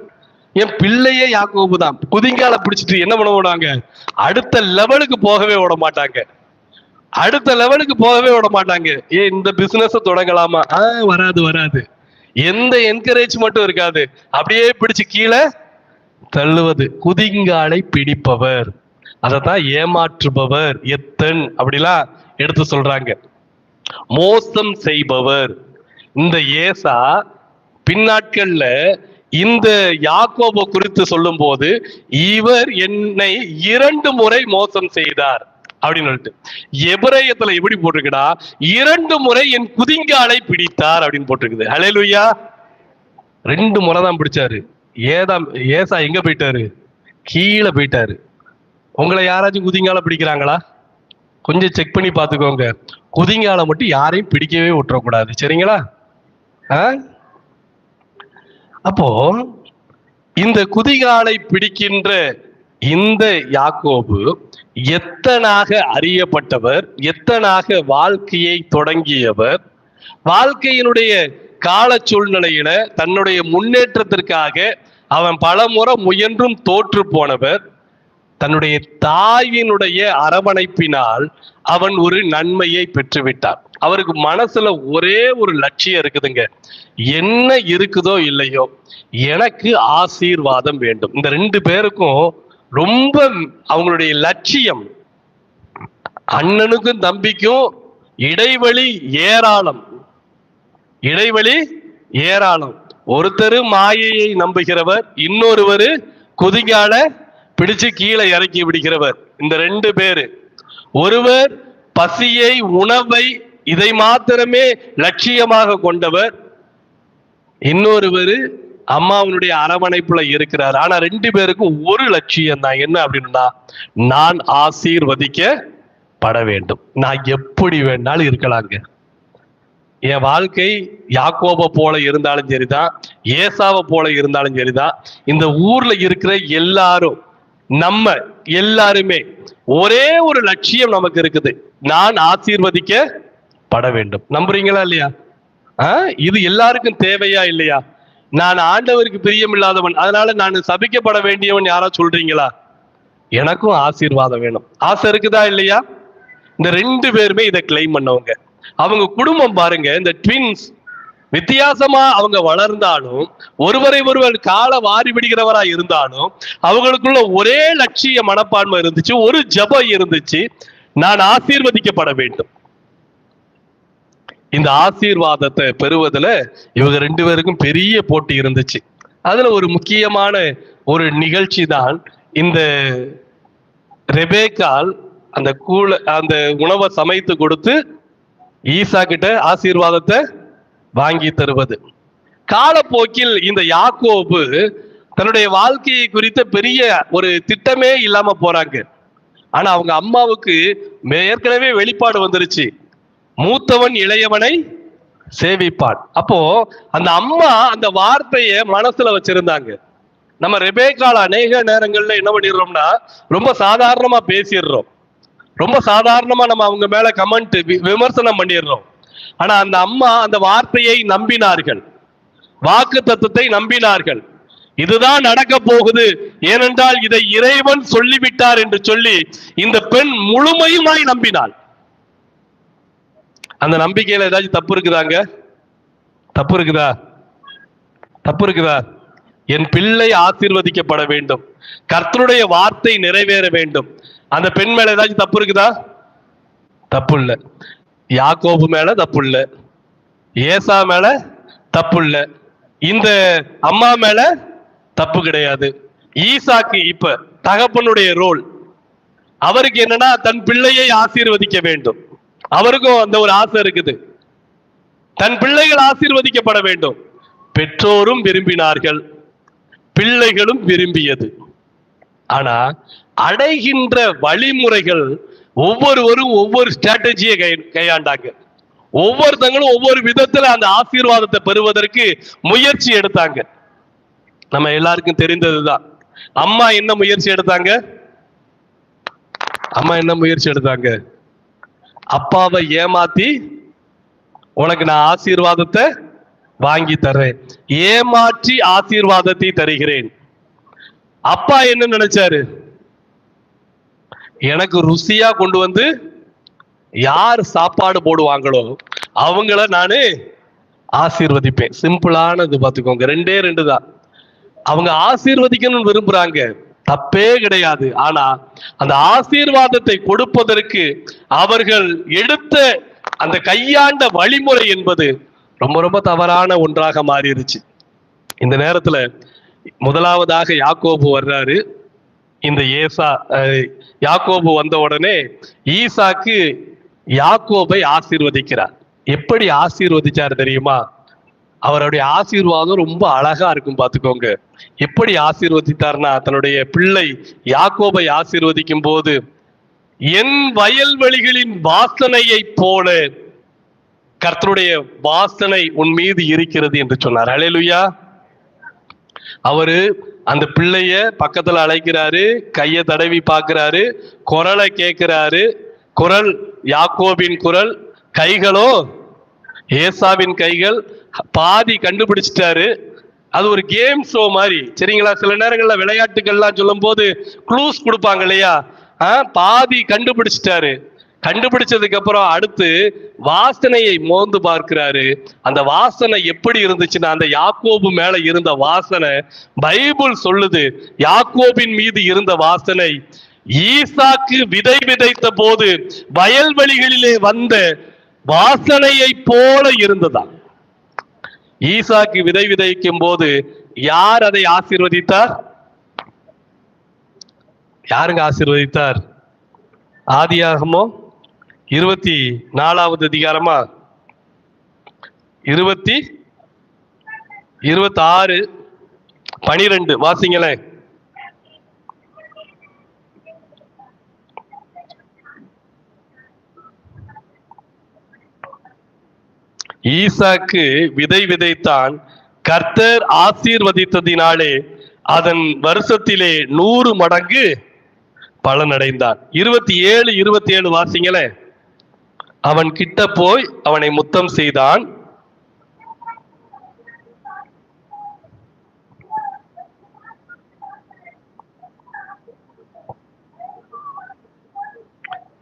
என் பிள்ளையே யாக்கோபு தான். குதிங்கால பிடிச்சிட்டு என்ன பண்ண விடுவாங்க? அடுத்த லெவலுக்கு போகவே விட மாட்டாங்க. அடுத்த லெவலுக்கு போகவே விட மாட்டாங்க. இந்த பிசினஸ் தொடங்கலாமா? வராது வராது. எந்த என்கரேஜ்மெண்ட்டும் இருக்காது. அப்படியே பிடிச்சு கீழே தள்ளுவது. குதிங்காலை பிடிப்பவர், அதத்தான் ஏமாற்றுபவர், எத்தன் அப்படிலாம் எடுத்து சொல்றாங்க. மோசம் செய்பவர். இந்த ஏசா பின்னாட்கள்ல இந்த யாக்கோபை குறித்து சொல்லும் போது, இவர் என்னை 2 முறை மோசம் செய்தார் அப்படின்னு சொல்லிட்டு எபிரேயத்துல எப்படி போட்டிருக்குடா? 2 முறை என் குதிங்காலை பிடித்தார் அப்படின்னு போட்டிருக்குது. ஹல்லேலூயா. 2 முறை தான் பிடிச்சாரு. ஏசா எங்க போயிட்டாரு? கீழே போயிட்டாரு. உங்களை யாராச்சும் குதிங்கால பிடிக்கிறாங்களா? கொஞ்சம் செக் பண்ணி பார்த்துக்கோங்க. குதிங்கால மட்டும் யாரையும் பிடிக்கவே விட்டுறக்கூடாது. சரிங்களா? அப்போ இந்த குதிகாலை பிடிக்கின்ற இந்த யாக்கோபு எத்தனாக அறியப்பட்டவர், எத்தனாக வாழ்க்கையை தொடங்கியவர், வாழ்க்கையினுடைய கால சூழ்நிலையில தன்னுடைய முன்னேற்றத்திற்காக அவன் பலமுறை முயன்றும் தோற்று போனவர். தன்னுடைய தாயினுடைய அரவணைப்பினால் அவன் ஒரு நன்மையை பெற்றுவிட்டார். அவருக்கு மனசுல ஒரே ஒரு லட்சியம் இருக்குதுங்க. என்ன இருக்குதோ இல்லையோ, எனக்கு ஆசீர்வாதம் வேண்டும். இந்த 2 பேருக்கும் ரொம்ப அவங்களுடைய லட்சியம், அண்ணனுக்கும் தம்பிக்கும் இடைவெளி ஏராளம். இடைவெளி ஏராளம். ஒருத்தர் மாயையை நம்புகிறவர், இன்னொருவர் குதிகால பிடிச்சு கீழே இறக்கி விடுகிறவர். இந்த 2 பேரு, ஒருவர் பசியை, உணவை, இதை மாத்திரமே லட்சியமாக கொண்டவர், இன்னொருவர் அம்மாவனுடைய அரவணைப்புல இருக்கிறார். ஆனா 2 பேருக்கும் ஒரு லட்சியம் தான். என்ன அப்படின்னா, நான் ஆசீர்வதிக்கப்பட வேண்டும். நான் எப்படி வேணாலும் இருக்கலாங்க. என் வாழ்க்கை யாக்கோபை போல இருந்தாலும் சரிதான், ஏசாவை போல இருந்தாலும் சரிதான். இந்த ஊர்ல இருக்கிற எல்லாரும், நம்ம எல்லாருமே ஒரே ஒரு லட்சியம் நமக்கு இருக்குது. நான் ஆசீர்வதிக்கப்பட வேண்டும். நம்புறீங்களா இல்லையா? இது எல்லாருக்கும் தேவையா இல்லையா? நான் ஆண்டவருக்கு பிரியமில்லாதவன், அதனால நான் சபிக்கப்பட வேண்டியவன் யாரா சொல்றீங்களா? எனக்கும் ஆசீர்வாதம் வேணும். ஆசை இருக்குதா இல்லையா? இந்த 2 பேருமே இதை கிளைம் பண்ணவங்க. அவங்க குடும்பம் பாருங்க, இந்த ட்வின்ஸ் வித்தியாசமா அவங்க வளர்ந்தாலும், ஒருவரை ஒருவர் கால வாரி விடுகிறவரா இருந்தாலும், அவங்களுக்குள்ள ஒரே லட்சிய மனப்பான்மை இருந்துச்சு, ஒரு ஜெபம் இருந்துச்சு, நான் ஆசீர்வதிக்கப்பட வேண்டும். இந்த ஆசீர்வாதத்தை பெறுவதில் இவங்க 2 பேருக்கும் பெரிய போட்டி இருந்துச்சு. அதுல ஒரு முக்கியமான ஒரு நிகழ்ச்சி தான் இந்த ரெபேக்கால் அந்த உணவை சமைத்து கொடுத்து ஈசா கிட்ட ஆசீர்வாதத்தை வாங்கி தருவது. காலப்போக்கில் இந்த யாக்கோபு தன்னுடைய வாழ்க்கையை குறித்த பெரிய ஒரு திட்டமே இல்லாம போறாங்க. ஆனா அவங்க அம்மாவுக்கு ஏற்கனவே வெளிப்பாடு வந்துருச்சு, மூத்தவன் இளையவனை சேவிப்பான். அப்போ அந்த அம்மா அந்த வார்த்தையை மனசுல வச்சிருந்தாங்க. நம்ம ரெபேக்கால் அநேக நேரங்கள்ல என்ன பண்ணிடுறோம்னா, ரொம்ப சாதாரணமா பேசிடுறோம், ரொம்ப சாதாரணமா நம்ம அவங்க மேல கமெண்ட் விமர்சனம் பண்ணிடுறோம். ஆனா அந்த அம்மா அந்த வார்த்தையை நம்பினார்கள், வாக்கு தத்துவத்தை நம்பினார்கள். இதுதான் நடக்க போகுது, ஏனென்றால் இதை இறைவன் சொல்லிவிட்டார் என்று சொல்லி இந்த பெண் முழுமையுமாய் நம்பினாள். அந்த நம்பிக்கையில ஏதாச்சும் தப்பு இருக்குதாங்க? தப்பு இருக்குதா? தப்பு இருக்குதா? என் பிள்ளை ஆசீர்வதிக்கப்பட வேண்டும், கர்த்தருடைய வார்த்தை நிறைவேற வேண்டும். அந்த பெண் மேல ஏதாச்சும் தப்பு இருக்குதா? தப்பு இல்லை. யாக்கோபு மேல தப்பு இல்லை, ஏசா மேல தப்பு இல்லை, இந்த அம்மா மேல தப்பு கிடையாது. ஈசாக்கு இப்ப தகப்பனுடைய ரோல், அவருக்கு என்னன்னா தன் பிள்ளையை ஆசீர்வதிக்க வேண்டும். அவருக்கும் அந்த ஒரு ஆசை இருக்குது, தன் பிள்ளைகள் ஆசீர்வதிக்கப்பட வேண்டும். பெற்றோரும் விரும்பினார்கள், பிள்ளைகளும் விரும்பியது. ஆனா அடைகின்ற வழிமுறைகள் ஒவ்வொருவரும் ஒவ்வொரு ஸ்ட்ராட்டஜியை கையாண்டாங்க. ஒவ்வொருத்தங்களும் ஒவ்வொரு விதத்துல அந்த ஆசீர்வாதத்தை பெறுவதற்கு முயற்சி எடுத்தாங்க. நம்ம எல்லாருக்கும் தெரிந்ததுதான். அம்மா என்ன முயற்சி எடுத்தாங்க? அம்மா என்ன முயற்சி எடுத்தாங்க? அப்பாவை ஏமாத்தி உனக்கு நான் ஆசீர்வாதத்தை வாங்கி தர்றேன், ஏமாற்றி ஆசீர்வாதத்தை தருகிறேன். அப்பா என்ன நினைச்சாரு? எனக்கு ருசியா கொண்டு வந்து யார் சாப்பாடு போடுவாங்களோ அவங்கள நானு ஆசீர்வதிப்பேன். சிம்பிளானது பார்த்துக்கோங்க, 2 தான். அவங்க ஆசீர்வதிக்கணும்னு விரும்புறாங்க, தப்பே கிடையாது. ஆனா அந்த ஆசீர்வாதத்தை கொடுப்பதற்கு அவர்கள் எடுத்த அந்த கையாண்ட வழிமுறை என்பது ரொம்ப ரொம்ப தவறான ஒன்றாக மாறிடுச்சு. இந்த நேரத்துல முதலாவதாக யாக்கோபு வர்றாரு. இந்த யாக்கோபு வந்த உடனே ஈசாக்கு யாக்கோபை ஆசீர்வதிக்கிறார். எப்படி ஆசீர்வதிச்சார் தெரியுமா? அவருடைய ஆசீர்வாதம் ரொம்ப அழகா இருக்கும், பார்த்துக்கோங்க. எப்படி ஆசீர்வதித்தார்னா, தன்னுடைய பிள்ளை யாக்கோபை ஆசீர்வதிக்கும் போது, என் வயல்வெளிகளின் வாசனையை போல கர்த்தருடைய வாசனை உன் மீது இருக்கிறது என்று சொன்னார். அல்லேலூயா. அவரு அந்த பிள்ளைய பக்கத்துல அழைக்கிறாரு, கையை தடவி பார்க்கிறாரு, குரலை கேட்கிறாரு. குரல் யாக்கோபின் குரல், கைகளோ ஏசாவின் கைகள். பாதி கண்டுபிடிச்சிட்டாரு. அது ஒரு கேம் ஷோ மாதிரி, சரிங்களா? சில நேரங்கள்ல விளையாட்டுகள்லாம் சொல்லும் போது க்ளூஸ் கொடுப்பாங்க இல்லையா? பாதி கண்டுபிடிச்சிட்டாரு. கண்டுபிடிச்சதுக்கு அப்புறம் அடுத்து வாசனையை மோந்து பார்க்கிறாரு. அந்த வாசனை எப்படி இருந்துச்சுன்னா, அந்த யாக்கோபு மேல இருந்த வாசனை பைபிள் சொல்லுது, யாக்கோபின் மீது இருந்த வாசனை ஈசாக்கு விதை விதைத்த போது வயல்வெளிகளிலே வந்த வாசனையை போல இருந்ததா. ஈசாக்கு விதை விதைக்கும் போது யார் அதை ஆசீர்வதித்தார்? யாருங்க ஆசீர்வதித்தார்? ஆதியாகமோ 24வது அதிகாரமா 26:12 வாசிங்களேன். ஈசாக்கு விதை விதைத்தான், கர்த்தர் ஆசீர்வதித்ததினாலே அதன் வருஷத்திலே 100 மடங்கு பலனடைந்தான். 27 வாசிங்களேன். அவன் கிட்ட போய் அவனை முத்தம் செய்தான்,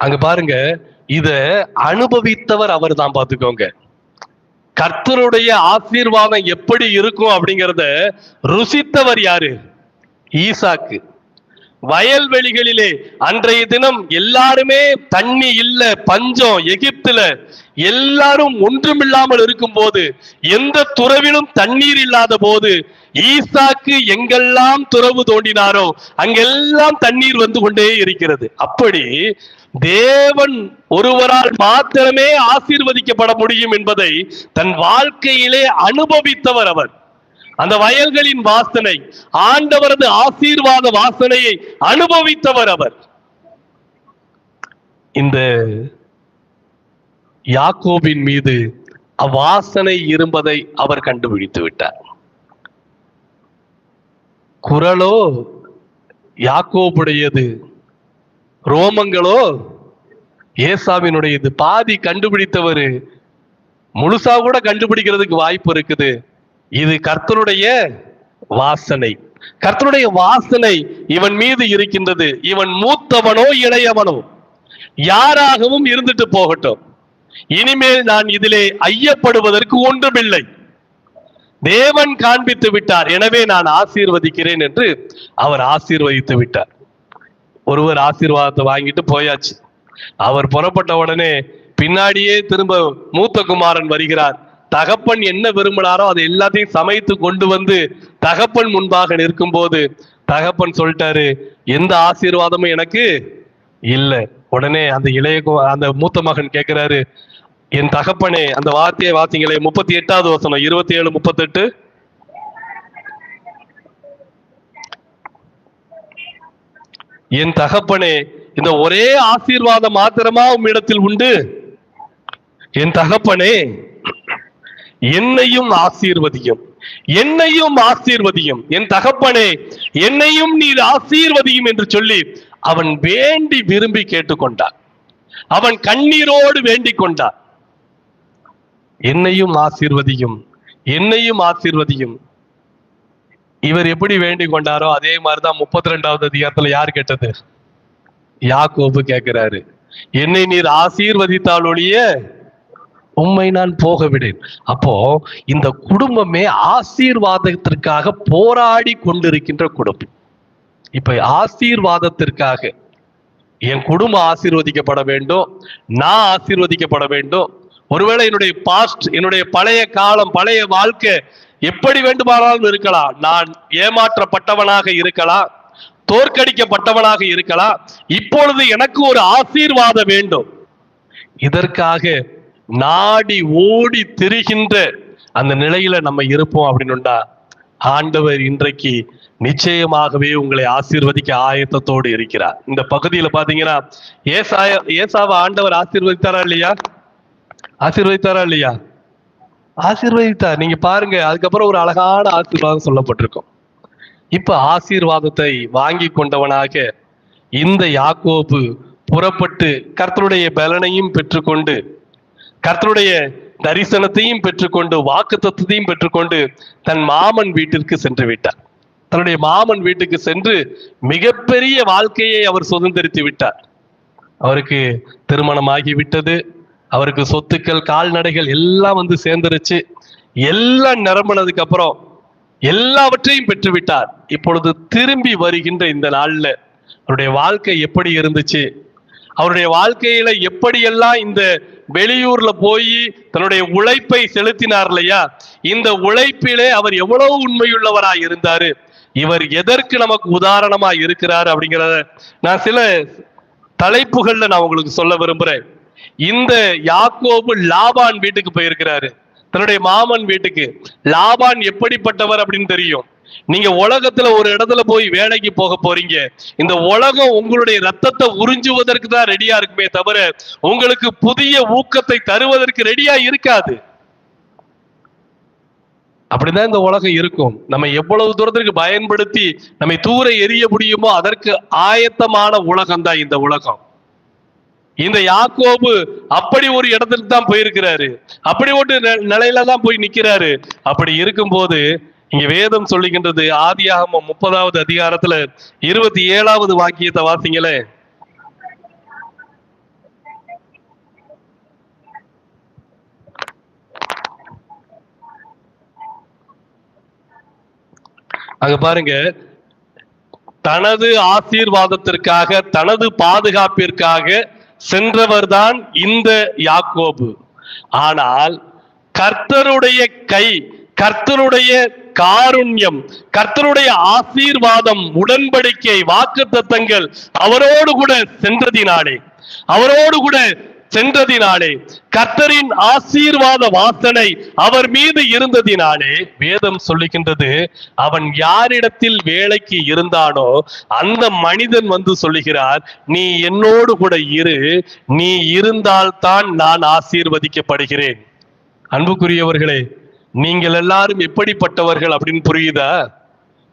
அங்க பாருங்க, இத அனுபவித்தவர் அவர் தான். பாத்துக்கோங்க, கர்த்தருடைய ஆசீர்வாதம் எப்படி இருக்கும் அப்படிங்கறத ருசித்தவர் யாரு? ஈசாக்கு. வயல்வெளிகளிலே அன்றைய தினம் எல்லாருமே தண்ணி இல்ல, பஞ்சம், எகிப்துல எல்லாரும் ஒன்றுமில்லாமல் இருக்கும் போது, எந்த துறவிலும் தண்ணீர் இல்லாத போது ஈசாக்கு எங்கெல்லாம் துறவு தோண்டினாரோ அங்கெல்லாம் தண்ணீர் வந்து கொண்டே இருக்கிறது. அப்படி தேவன் ஒருவரால் மாத்திரமே ஆசீர்வதிக்கப்பட முடியும் என்பதை தன் வாழ்க்கையிலே அனுபவித்தவர் அவர். அந்த வயல்களின் வாசனை, ஆண்டவரது ஆசீர்வாத வாசனையை அனுபவித்தவர் அவர். இந்த யாக்கோபின் மீது அவ்வாசனை இருப்பதை அவர் கண்டுபிடித்து விட்டார். குரலோ யாக்கோபுடையது, ரோமங்களோ ஏசாவினுடையது. பாதி கண்டுபிடித்தவர், முழுசா கூட கண்டுபிடிக்கிறதுக்கு வாய்ப்பு இருக்குது. இது கர்த்தருடைய வாசனை. கர்த்தருடைய வாசனை இவன் மீது இருக்கின்றது. இவன் மூத்தவனோ இளையவனோ யாராகவும் இருந்துட்டு போகட்டும், இனிமேல் நான் இதிலே ஐயப்படுவதற்கு ஒன்றுமில்லை. தேவன் காண்பித்து விட்டார், எனவே நான் ஆசீர்வதிக்கிறேன் என்று அவர் ஆசீர்வதித்து விட்டார். ஒருவர் ஆசீர்வாதத்தை வாங்கிட்டு போயாச்சு. அவர் புறப்பட்ட உடனே பின்னாடியே திரும்ப மூத்த குமாரன் வருகிறார். தகப்பன் என்ன விரும்பினாரோ அதை எல்லாத்தையும் சமைத்து கொண்டு வந்து தகப்பன் முன்பாக நிற்கும் போது தகப்பன் சொல்லிட்டாரு, எந்த ஆசீர்வாதமும் எனக்கு இல்லை. உடனே அந்த மூத்த மகன் கேட்கிறாரு, என் தகப்பனே, அந்த வார்த்தையை வாசிங்களே, 38வது வசனம், 27, 38. என் தகப்பனே, இந்த ஒரே ஆசீர்வாதம் மாத்திரமா உம்மிடத்தில் உண்டு? என் தகப்பனே, என்னையும் ஆசீர்வதியும், என்னையும் ஆசீர்வதியும், என் தகப்பனே என்னையும் நீர் ஆசீர்வதியும் என்று சொல்லி அவன் வேண்டி விரும்பி கேட்டுக்கொண்டான். அவன் கண்ணீரோடு வேண்டிக் கொண்டான், என்னையும் ஆசீர்வதியும், என்னையும் ஆசீர்வதியும். இவர் எப்படி வேண்டிக் கொண்டாரோ அதே மாதிரிதான் 32வது அதிகாரத்துல யார் கேட்டது? யாக்கோபு கேட்கிறாரு, என்னை நீர் ஆசீர்வதித்தால் ஒழிய உம்மை நான் போக விடேன். அப்போ இந்த குடும்பமே ஆசீர்வாதத்திற்காக போராடி கொண்டிருக்கின்ற குடும்பம். இப்ப ஆசீர்வாதத்திற்காக என் குடும்பம் ஆசீர்வதிக்கப்பட வேண்டும், நான் ஆசீர்வதிக்கப்பட வேண்டும். ஒருவேளை என்னுடைய பாஸ்ட், என்னுடைய பழைய காலம், பழைய வாழ்க்கை எப்படி வேண்டுமானாலும் இருக்கலாம். நான் ஏமாற்றப்பட்டவனாக இருக்கலாம், தோற்கடிக்கப்பட்டவனாக இருக்கலாம். இப்பொழுது எனக்கு ஒரு ஆசீர்வாதம் வேண்டும். இதற்காக நாடி ஓடி திரிகின்ற அந்த நிலையில நம்ம இருப்போம் அப்படின்னுண்டா, ஆண்டவர் இன்றைக்கு நிச்சயமாகவே உங்களை ஆசீர்வதிக்க ஆயத்தத்தோடு இருக்கிறார். இந்த பகுதியில பாத்தீங்கன்னா ஏசாவை ஆண்டவர் ஆசீர்வதித்தாரா இல்லையா? ஆசீர்வதித்தாரா இல்லையா? ஆசீர்வதித்தார். நீங்க பாருங்க, அதுக்கப்புறம் ஒரு அழகான ஆசீர்வாதம் சொல்லப்பட்டிருக்கும். இப்ப ஆசீர்வாதத்தை வாங்கி கொண்டவனாக இந்த யாக்கோபு புறப்பட்டு கர்த்தருடைய பலனையும் பெற்றுக்கொண்டு, கர்த்தருடைய தரிசனத்தையும் பெற்றுக்கொண்டு, வாக்குத்தத்தத்தையும் பெற்றுக்கொண்டு தன் மாமன் வீட்டிற்கு சென்று விட்டார். தன்னுடைய மாமன் வீட்டுக்கு சென்று மிகப்பெரிய வாழ்க்கையை அவர் சுதந்திரித்து விட்டார். அவருக்கு திருமணமாகி விட்டது, அவருக்கு சொத்துக்கள், கால்நடைகள் எல்லாம் வந்து சேர்ந்துருச்சு. எல்லாம் நிரம்பினதுக்கு அப்புறம் எல்லாவற்றையும் பெற்று விட்டார். இப்பொழுது திரும்பி வருகின்ற இந்த நாள்ல அவருடைய வாழ்க்கை எப்படி இருந்துச்சு, அவருடைய வாழ்க்கையில எப்படியெல்லாம் இந்த வெளியூர்ல போய் தன்னுடைய உழைப்பை செலுத்தினார் இல்லையா, இந்த உழைப்பிலே அவர் எவ்வளவு உண்மையுள்ளவராய் இருந்தாரு, இவர் எதற்கு நமக்கு உதாரணமா இருக்கிறார் அப்படிங்கிறத நான் சில தலைப்புகள்ல நான் உங்களுக்கு சொல்ல விரும்புறேன். இந்த யாக்கோபு லாபான் வீட்டுக்கு போயிருக்கிறாரு, தன்னுடைய மாமன் வீட்டுக்கு. லாபான் எப்படிப்பட்டவர் அப்படின்னு தெரியும். நீங்க உலகத்துல ஒரு இடத்துல போய் வேலைக்கு போக போறீங்க, இந்த உலகம் உங்களுடைய ரத்தத்தை உறிஞ்சுவதற்கு தான் ரெடியா இருக்குமே தவிர உங்களுக்கு புதிய ஊக்கத்தை தருவதற்கு ரெடியா இருக்காது. அப்படிதான் இந்த உலகம் இருக்கும். நம்ம எவ்வளவு தூரத்திற்கு பயன்படுத்தி நம்மை தூர எரிய முடியுமோ அதற்கு ஆயத்தமான உலகம் தான் இந்த உலகம். இந்த யாக்கோபு அப்படி ஒரு இடத்துக்கு தான் போயிருக்கிறாரு, அப்படி ஒரு நிலையில தான் போய் நிக்கிறாரு. அப்படி இருக்கும்போது இங்க வேதம் சொல்லுகின்றது, ஆதியாகமம் 30வது அதிகாரத்துல 27வது வாக்கியத்தை வாசிங்களே. அங்க பாருங்க, தனது ஆசீர்வாதத்திற்காக தனது பாதுகாப்பிற்காக சென்றவர் தான் இந்த யாக்கோபு. ஆனால் கர்த்தருடைய கை, கர்த்தருடைய காருண்யம், கர்த்தருடைய ஆசீர்வாதம், உடன்படிக்கை, வாக்குத்தத்தங்கள் அவரோடு கூட சென்றதினாலே, அவரோடு கூட சென்றதினாலே, கர்த்தரின் ஆசீர்வாத வாசனை அவர் மீது இருந்ததினாலே, வேதம் சொல்லுகின்றது, அவன் யாரிடத்தில் வேலைக்கு இருந்தானோ அந்த மனிதன் வந்து சொல்லுகிறார், நீ என்னோடு கூட இரு, நீ இருந்தால்தான் நான் ஆசீர்வதிக்கப்படுகிறேன். அன்புக்குரியவர்களே, நீங்கள் எல்லாரும் எப்படிப்பட்டவர்கள் அப்படின்னு புரியுதா?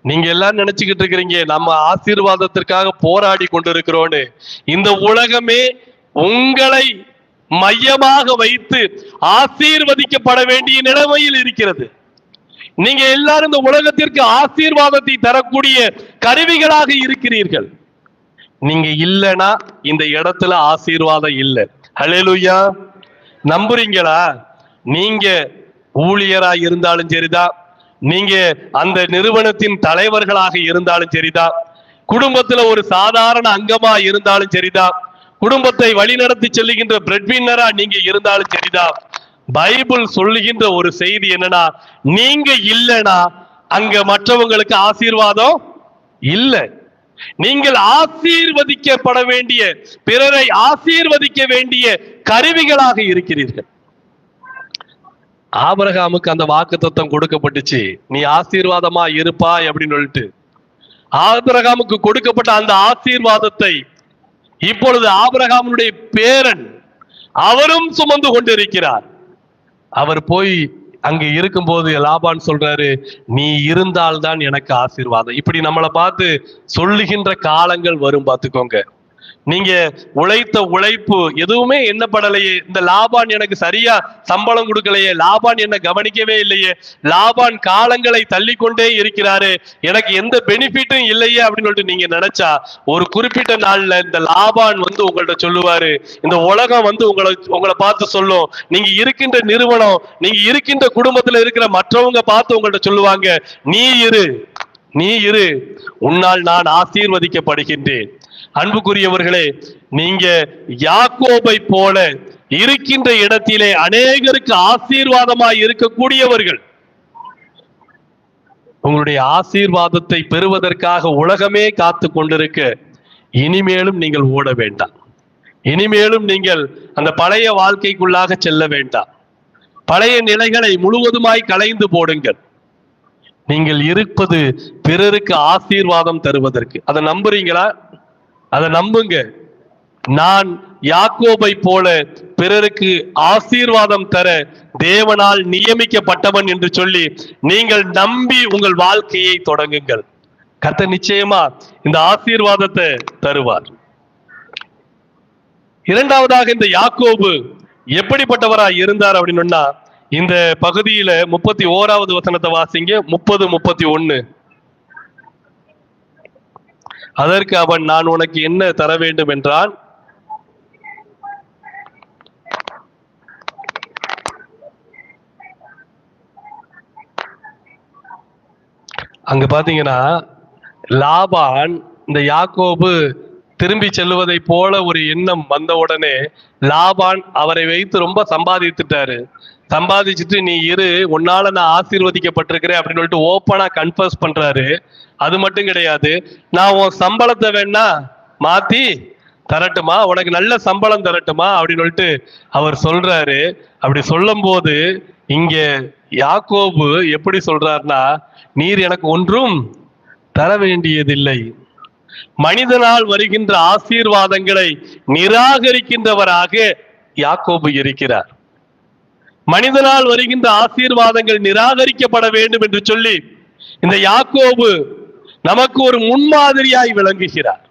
நீங்க எல்லாரும் நினைச்சுக்கிட்டு இருக்கிறீங்க நம்ம ஆசீர்வாதத்திற்காக போராடி கொண்டிருக்கிறோன்னு. இந்த உலகமே உங்களை மையமாக வைத்து ஆசீர்வதிக்கப்பட வேண்டிய நிலைமையில் இருக்கிறது. நீங்க எல்லாரும் இந்த உலகத்திற்கு ஆசீர்வாதத்தை தரக்கூடிய கருவிகளாக இருக்கிறீர்கள். நீங்க இல்லைன்னா இந்த இடத்துல ஆசீர்வாதம் இல்லை. ஹல்லேலூயா. நம்புறீங்களா? நீங்க ஊழியரா இருந்தாலும் சரிதான், நீங்க அந்த நிறுவனத்தின் தலைவர்களாக இருந்தாலும் சரிதான், குடும்பத்துல ஒரு சாதாரண அங்கமா இருந்தாலும் சரிதான், குடும்பத்தை வழிநடத்தி செல்லுகின்ற பிரெட்வின்னரா நீங்க இருந்தாலும் சரிதான், பைபிள் சொல்லுகின்ற ஒரு செய்தி என்னன்னா, நீங்க இல்லைன்னா அங்க மற்றவங்களுக்கு ஆசீர்வாதம் இல்லை. நீங்கள் ஆசீர்வதிக்கப்பட வேண்டிய, பிறரை ஆசீர்வதிக்க வேண்டிய கருவிகளாக இருக்கிறீர்கள். ஆபிரகாமுக்கு அந்த வாக்குத்தத்தம் கொடுக்கப்பட்டுச்சு, நீ ஆசீர்வாதமா இருப்பாய் அப்படின்னு சொல்லிட்டு. ஆபிரகாமுக்கு கொடுக்கப்பட்ட அந்த ஆசீர்வாதத்தை இப்பொழுது ஆபிரகாமுடைய பேரன் அவரும் சுமந்து கொண்டிருக்கிறார். அவர் போய் அங்க இருக்கும்போது லாபான் சொல்றாரு, நீ இருந்தால்தான் எனக்கு ஆசீர்வாதம். இப்படி நம்மளை பார்த்து சொல்லுகின்ற காலங்கள் வரும், பார்த்துக்கோங்க. நீங்க உழைத்த உழைப்பு எதுவுமே எண்ணப்படலையே, இந்த லாபான் எனக்கு சரியா சம்பளம் கொடுக்கலையே, லாபான் என்ன கவனிக்கவே இல்லையே, லாபான் காலங்களை தள்ளி கொண்டே இருக்கிறாரு, எனக்கு எந்த பெனிஃபிட்டும் இல்லையே அப்படின்னு சொல்லிட்டு நீங்க நினைச்சா, ஒரு குறிப்பிட்ட நாள்ல இந்த லாபான் வந்து உங்கள்ட்ட சொல்லுவாரு, இந்த உலகம் வந்து உங்களை பார்த்து சொல்லும், நீங்க இருக்கின்ற நிறுவனம், நீங்க இருக்கின்ற குடும்பத்துல இருக்கிற மற்றவங்க பார்த்து உங்கள்ட்ட சொல்லுவாங்க, நீ இரு, நீ இரு, உன்னால் நான் ஆசீர்வதிக்கப்படுகின்றேன். அன்புக்குரியவர்களே, நீங்க யாக்கோபை போல இருக்கின்ற இடத்திலே அநேகருக்கு ஆசீர்வாதமாய் இருக்கக்கூடியவர்கள். உங்களுடைய ஆசீர்வாதத்தை பெறுவதற்காக உலகமே காத்து கொண்டிருக்க இனிமேலும் நீங்கள் ஓட வேண்டாம். இனிமேலும் நீங்கள் அந்த பழைய வாழ்க்கைக்குள்ளாக செல்ல வேண்டாம். பழைய நிலைகளை முழுவதுமாய் களைந்து போடுங்கள். நீங்கள் இருப்பது பிறருக்கு ஆசீர்வாதம் தருவதற்கு. அதை நம்புறீங்களா? அதை நம்புங்க. நான் யாக்கோபை போல பிறருக்கு ஆசீர்வாதம் தர தேவனால் நியமிக்கப்பட்டவன் என்று சொல்லி நீங்கள் நம்பி உங்கள் வாழ்க்கையை தொடங்குங்கள். கர்த்தர் நிச்சயமா இந்த ஆசீர்வாதத்தை தருவார். இரண்டாவதாக, இந்த யாக்கோபு எப்படிப்பட்டவராய் இருந்தார் அப்படின்னு இந்த பகுதியில 31வது வசனத்தை வாசிங்க. 30-31. அதற்கு அவன், நான் உனக்கு என்ன தர வேண்டும் என்றான். அங்க பாத்தீங்கன்னா, லாபான் இந்த யாக்கோபு திரும்பி செல்வதை போல ஒரு எண்ணம் வந்த உடனே லாபான் அவரை வைத்து ரொம்ப சம்பாதித்துட்டாரு. சம்பாதிச்சுட்டு, நீ இரு, உன்னால நான் ஆசீர்வதிக்கப்பட்டிருக்கிறேன் அப்படின்னு சொல்லிட்டு ஓப்பனா கன்ஃபர்ஸ் பண்றாரு. அது மட்டும் கிடையாது, நான் உன் சம்பளத்தை வேணா மாத்தி தரட்டுமா, உனக்கு நல்ல சம்பளம் தரட்டுமா அப்படின்னு சொல்லிட்டு அவர் சொல்றாரு. அப்படி சொல்லும் போது இங்க யாக்கோபு எப்படி சொல்றாருன்னா, நீர் எனக்கு ஒன்றும் தர வேண்டியதில்லை. மனிதனால் வருகின்ற ஆசீர்வாதங்களை நிராகரிக்கின்றவராக யாக்கோபு இருக்கிறார். மனிதனால் வருகின்ற ஆசீர்வாதங்கள் நிராகரிக்கப்பட வேண்டும் என்று சொல்லி இந்த யாக்கோபு நமக்கு ஒரு முன்மாதிரியாய் விளங்குகிறார்.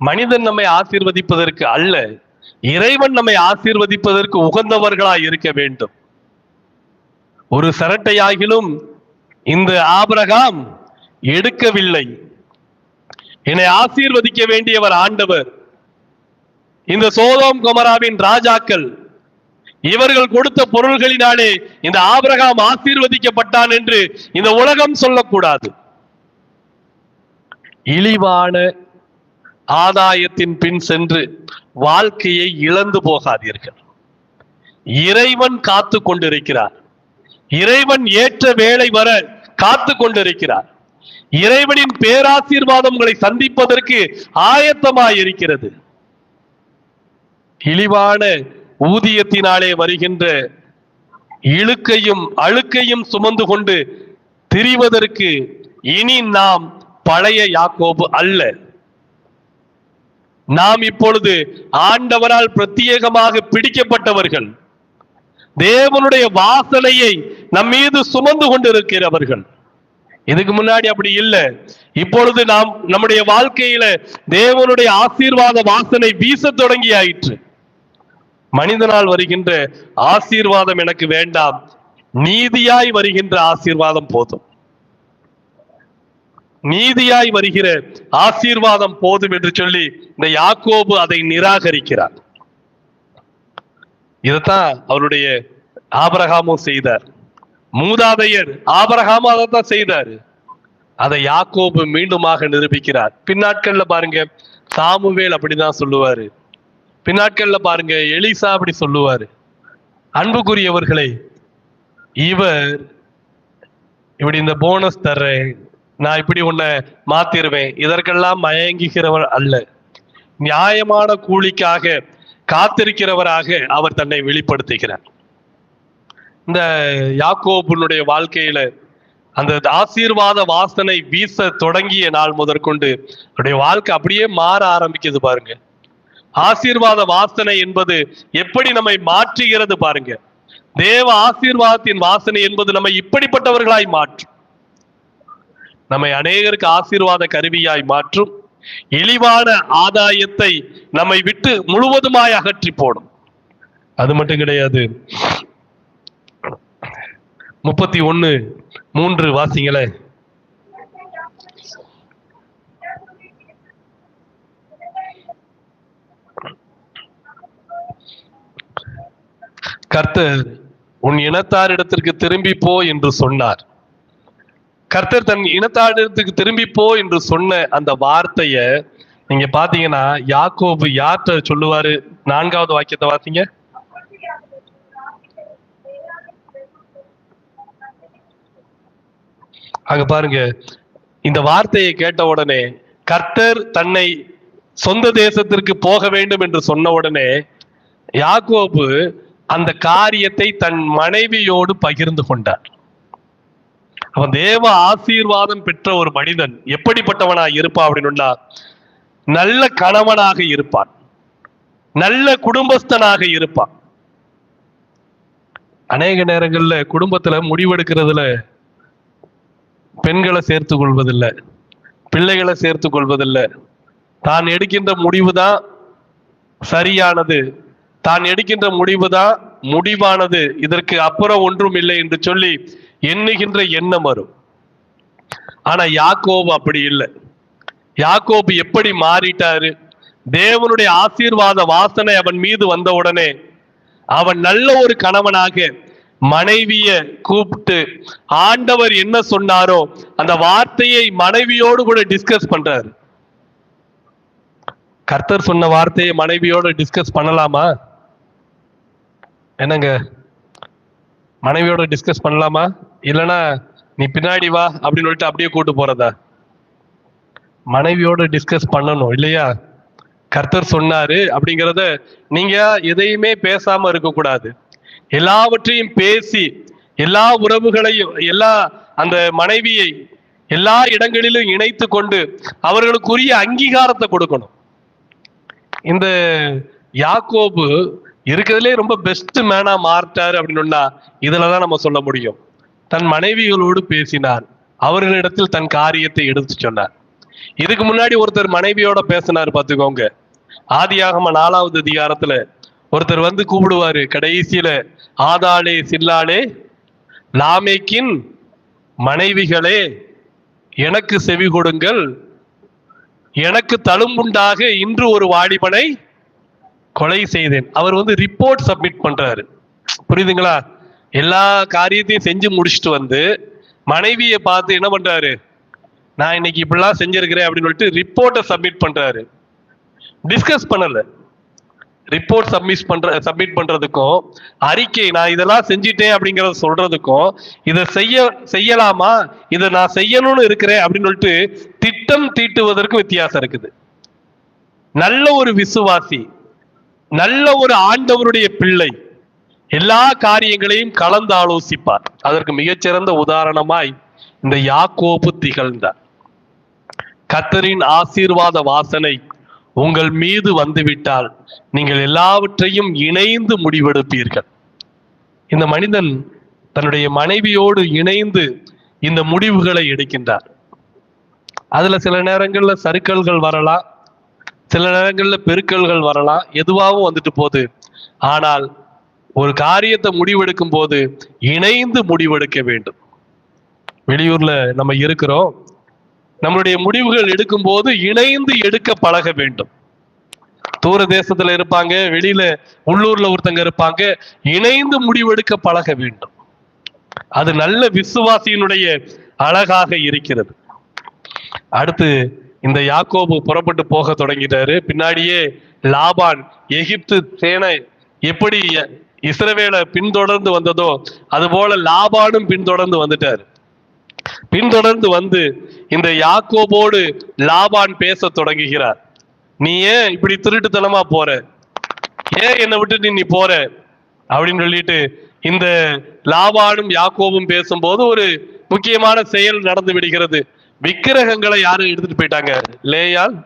மனிதன் நம்மை ஆசீர்வதிப்பதற்கு அல்ல, இறைவன் நம்மை ஆசீர்வதிப்பதற்கு உகந்தவர்களாய் இருக்க வேண்டும். ஒரு சரட்டையாகிலும் இந்த ஆபிரகாம் எடுக்கவில்லை. என்னை ஆசீர்வதிக்க வேண்டியவர் ஆண்டவர். இந்த சோதோம் கொமராவின் ராஜாக்கள் இவர்கள் கொடுத்த பொருள்களினாலே இந்த ஆபிரகாம் ஆசீர்வதிக்கப்பட்டான் என்று இந்த உலகம் சொல்லக்கூடாது. இழிவான ஆதாயத்தின் பின் சென்று வாழ்க்கையை இழந்து போகாதீர்கள். இறைவன் காத்து கொண்டிருக்கிறார். இறைவன் ஏற்ற வேளை வர காத்து கொண்டிருக்கிறார். இறைவனின் பேராசீர்வாதம் உங்களை சந்திப்பதற்கு ஆயத்தமாயிருக்கிறது. இழிவான ஊதியத்தினாலே வருகின்ற இழுக்கையும் அழுக்கையும் சுமந்து கொண்டு திரிவதற்கு இனி நாம் பழைய யாக்கோபு அல்ல. நாம் இப்பொழுது ஆண்டவரால் பிரத்யேகமாக பிடிக்கப்பட்டவர்கள், தேவனுடைய வாசனையை நம் மீது சுமந்து கொண்டிருக்கிறவர்கள். இதுக்கு முன்னாடி அப்படி இல்லை. இப்பொழுது நாம் நம்முடைய வாழ்க்கையில தேவனுடைய ஆசீர்வாத வாசனை வீச தொடங்கி ஆயிற்று. மனிதனால் வருகின்ற ஆசீர்வாதம் எனக்கு வேண்டாம், நீதியாய் வருகின்ற ஆசீர்வாதம் போதும், நீதியாய் வருகிற ஆசீர்வாதம் போதும் என்று சொல்லி இந்த யாக்கோபு அதை நிராகரிக்கிறார். இதைத்தான் அவருடைய ஆபிரகாமும் செய்தார். மூதாதையர் ஆபிரகாமும் அதைத்தான் செய்தார். அதை யாக்கோபு மீண்டுமாக நிரூபிக்கிறார். பின்னாட்கள்ல பாருங்க சாமுவேல் அப்படிதான் சொல்லுவாரு. பின்னாட்கள்ல பாருங்க எலிசா அப்படி சொல்லுவாரு. அன்புக்குரியவர்களை, இவர் இப்படி இந்த போனஸ் தர்றேன், நான் இப்படி உன்னை மாத்திருவேன், இதற்கெல்லாம் மயங்குகிறவர் அல்ல. நியாயமான கூலிக்காக காத்திருக்கிறவராக அவர் தன்னை வெளிப்படுத்துகிறார். இந்த யாக்கோபுனுடைய வாழ்க்கையில அந்த ஆசீர்வாத வாசனை வீச தொடங்கிய நாள் முதற்கொண்டு அவருடைய வாழ்க்கை அப்படியே மாற ஆரம்பிக்குது. பாருங்க, ஆசீர்வாத வாசனை என்பது எப்படி நம்மை மாற்றுகிறது பாருங்க. தேவ ஆசீர்வாதத்தின் வாசனை என்பது நம்மை இப்படிப்பட்டவர்களாய் மாற்றும், நம்மை அநேகருக்கு ஆசீர்வாத கருவியாய் மாற்றும், இழிவான ஆதாயத்தை நம்மை விட்டு முழுவதுமாய் அகற்றி போடும். அது மட்டும் கிடையாது. 31:3 வாசிங்களே. கர்த்தர் உன் இனத்தாரிடத்திற்கு திரும்பி போ என்று சொன்னார். கர்த்தர் தன் இனத்தாரிடத்துக்கு திரும்பி போ என்று சொன்ன அந்த வார்த்தைய நீங்க பாத்தீங்கன்னா யாக்கோபு யார்கிட்ட சொல்லுவாரு? 4வது வாக்கியத்தை வாசிங்க. அங்க பாருங்க, இந்த வார்த்தையை கேட்ட உடனே கர்த்தர் தன்னை சொந்த தேசத்திற்கு போக வேண்டும் என்று சொன்ன உடனே யாக்கோபு அந்த காரியத்தை தன் மனைவியோடு பகிர்ந்து கொண்டார். அவன் தேவ ஆசீர்வாதம் பெற்ற ஒரு மனிதன் எப்படிப்பட்டவனாக இருப்பான் அப்படின்னா, நல்ல கணவனாக இருப்பான், நல்ல குடும்பஸ்தனாக இருப்பான். அநேக நேரங்கள்ல குடும்பத்துல முடிவெடுக்கிறதுல பெண்களை சேர்த்து கொள்வதில்லை, பிள்ளைகளை சேர்த்து கொள்வதில்லை. தான் எடுக்கின்ற முடிவுதான் சரியானது, தான் எடுக்கின்ற முடிவுதான் முடிவானது, இதற்கு அப்புறம் ஒன்றும் இல்லை என்று சொல்லி எண்ணுகின்ற எண்ணம் வரும். ஆனா யாக்கோபு அப்படி இல்லை. யாக்கோபு எப்படி மாறிட்டாரு? தேவனுடைய ஆசீர்வாத வாசனை அவன் மீது வந்த உடனே அவன் நல்ல ஒரு கணவனாக மனைவிய கூப்பிட்டு ஆண்டவர் என்ன சொன்னாரோ அந்த வார்த்தையை மனைவியோடு கூட டிஸ்கஸ் பண்றாரு. கர்த்தர் சொன்ன வார்த்தையை மனைவியோடு டிஸ்கஸ் பண்ணலாமா? என்னங்க, மனைவியோட டிஸ்கஸ் பண்ணலாமா? இல்லைன்னா நீ பின்னாடி வா அப்படின்னு சொல்லிட்டு அப்படியே கூட்டு போறதா? மனைவியோட டிஸ்கஸ் பண்ணணும் இல்லையா? கர்த்தர் சொன்னாரு அப்படிங்கிறத நீங்க எதையுமே பேசாம இருக்கக்கூடாது. எல்லாவற்றையும் பேசி எல்லா உறவுகளையும் அந்த மனைவியை எல்லா இடங்களிலும் இணைத்து கொண்டு அவர்களுக்குரிய அங்கீகாரத்தை கொடுக்கணும். இந்த யாக்கோபு இருக்கிறதுலே ரொம்ப பெஸ்ட் மேனா மாறிட்டாரு அப்படின்னா இதுலதான் நம்ம சொல்ல முடியும். தன் மனைவிகளோடு பேசினார், அவர்களிடத்தில் தன் காரியத்தை எடுத்து சொன்னார். இதுக்கு முன்னாடி ஒருத்தர் மனைவியோட பேசினார் பாத்துக்கோங்க. ஆதியாகம 4வது அதிகாரத்துல ஒருத்தர் வந்து கூப்பிடுவாரு கடைசியில, ஆதாளே சில்லாளே லாமேக்கின் மனைவிகளே எனக்கு செவி கொடுங்கள், எனக்கு தழும்புண்டாக இன்று ஒரு வாலிபனை கொலை செய்தேன். அவர் வந்து ரிப்போர்ட் சப்மிட் பண்றாரு. புரியுதுங்களா? எல்லா காரியத்தையும் செஞ்சு முடிச்சுட்டு வந்து மனைவியை பார்த்து என்ன பண்றாரு, நான் இன்னைக்கு இப்படிலாம் செஞ்சிருக்கிறேன் அப்படின்னு சொல்லிட்டு ரிப்போர்ட்டை சப்மிட் பண்றாரு. டிஸ்கஸ் பண்ணல. ரிப்போர்ட் சப்மிட் பண்றதுக்கும் அறிக்கை நான் இதெல்லாம் செஞ்சிட்டேன் அப்படிங்கறத சொல்றதுக்கும் இதை செய்யலாமா, இதை நான் செய்யணும்னு இருக்கிறேன் அப்படின்னு சொல்லிட்டு திட்டம் தீட்டுவதற்கும் வித்தியாசம் இருக்குது. நல்ல ஒரு விசுவாசி, நல்ல ஒரு ஆண்டவருடைய பிள்ளை எல்லா காரியங்களையும் கலந்து ஆலோசிப்பார். அதற்கு மிகச்சிறந்த உதாரணமாய் இந்த யாக்கோபு திகழ்ந்தார். கர்த்தரின் ஆசீர்வாத வாசனை உங்கள் மீது வந்துவிட்டால் நீங்கள் எல்லாவற்றையும் இணைந்து முடிவெடுப்பீர்கள். இந்த மனிதன் தன்னுடைய மனைவியோடு இணைந்து இந்த முடிவுகளை எடுக்கின்றார். அதுல சில நேரங்கள்ல சறுக்கல்கள் வரலாம், சில நேரங்கள்ல பெருக்கல்கள் வரலாம், எதுவாகவும் வந்துட்டு போகுது. ஆனால் ஒரு காரியத்தை முடிவெடுக்கும் போது இணைந்து முடிவெடுக்க வேண்டும். வெளியூர்ல நம்ம இருக்கிறோம், நம்மளுடைய முடிவுகள் எடுக்கும் போது இணைந்து எடுக்க பழக வேண்டும். தூர தேசத்துல இருப்பாங்க, வெளியில உள்ளூர்ல ஒருத்தங்க இருப்பாங்க, இணைந்து முடிவெடுக்க பழக வேண்டும். அது நல்ல விசுவாசியினுடைய அழகாக இருக்கிறது. அடுத்து இந்த யாக்கோபு புறப்பட்டு போக தொடங்கிட்டாரு. பின்னாடியே லாபான் எகிப்து சேனை எப்படி இஸ்ரவேலை பின்தொடர்ந்து வந்ததோ அது போல லாபானும் பின்தொடர்ந்து வந்துட்டாரு. பின்தொடர்ந்து வந்து இந்த யாக்கோபோடு லாபான் பேச தொடங்குகிறார். நீ ஏன் இப்படி திருட்டுத்தனமா போற, ஏன் என்னை விட்டுட்டு நீ போற அப்படின்னு சொல்லிட்டு இந்த லாபானும் யாக்கோபும் பேசும்போது ஒரு முக்கியமான செயல் நடந்து விடுகிறது. விக்கிரகங்களை யாரும் எடுத்துட்டு போயிட்டாங்க, லேயால்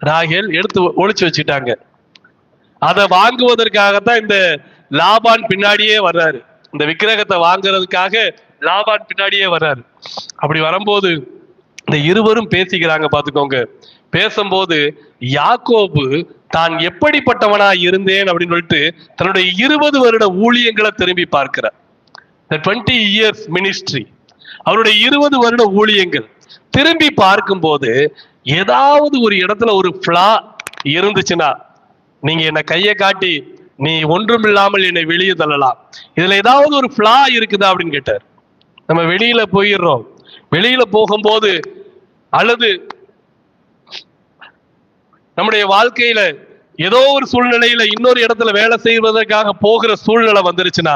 ராகேல் எடுத்து ஒளிச்சு வச்சுட்டாங்க. அதை வாங்குவதற்காகத்தான் இந்த லாபான் பின்னாடியே வர்றாரு. இந்த விக்கிரகத்தை வாங்குறதுக்காக லாபான் பின்னாடியே வர்றாரு. அப்படி வரும்போது இந்த இருவரும் பேசிக்கிறாங்க. பாத்துக்கோங்க, பேசும்போது யாக்கோபு தான் எப்படிப்பட்டவனா இருந்தேன் அப்படின்னு சொல்லிட்டு தன்னுடைய 20 வருட ஊழியங்களை திரும்பி பார்க்கிறார். 20 years ministry, அவருடைய 20 வருட ஊழியங்கள் திரும்பி பார்க்கும் போது ஏதாவது ஒரு இடத்துல ஒரு ஃபிளா இருந்துச்சுன்னா நீங்க என்ன கையை காட்டி நீ ஒன்றும் இல்லாமல் என்னை வெளியே தள்ளலாம், இதுல ஏதாவது ஒரு ஃபிளா இருக்குதா அப்படின்னு கேட்டார். நம்ம வெளியில போயிடுறோம், வெளியில போகும்போது அல்லது நம்முடைய வாழ்க்கையில ஏதோ ஒரு சூழ்நிலையில இன்னொரு இடத்துல வேலை செய்வதற்காக போகிற சூழ்நிலை வந்துருச்சுன்னா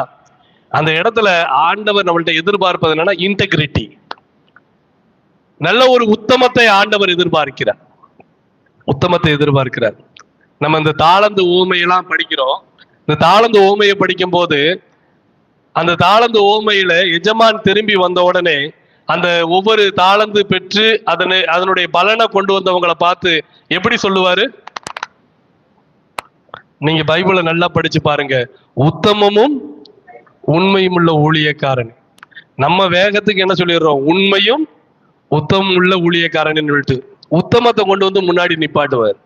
அந்த இடத்துல ஆண்டவர் நம்மள்ட்ட எதிர்பார்ப்பது என்னன்னா இன்டெகிரிட்டி, நல்ல ஒரு உத்தமத்தை ஆண்டவர் எதிர்பார்க்கிறார். உத்தமத்தை எதிர்பார்க்கிறார். நம்ம இந்த தாளந்து ஊமையெல்லாம் படிக்கிறோம். இந்த தாளந்து ஊமையை படிக்கும் போது அந்த தாளந்து ஊமையில எஜமான் திரும்பி வந்த உடனே அந்த ஒவ்வொரு தாளந்து பெற்று அதனுடைய பலனை கொண்டு வந்தவங்களை பார்த்து எப்படி சொல்லுவாரு? நீங்க பைபிளை நல்லா படிச்சு பாருங்க. உத்தமமும் உண்மையும் உள்ள ஊழியக்காரன். நம்ம வேகத்துக்கு என்ன சொல்லிடுறோம்? உண்மையும் உத்தமம் உள்ள ஊழியக்காரன் சொல்லிட்டு உத்தமத்தை கொண்டு வந்து முன்னாடி நிப்பாட்டுவார்.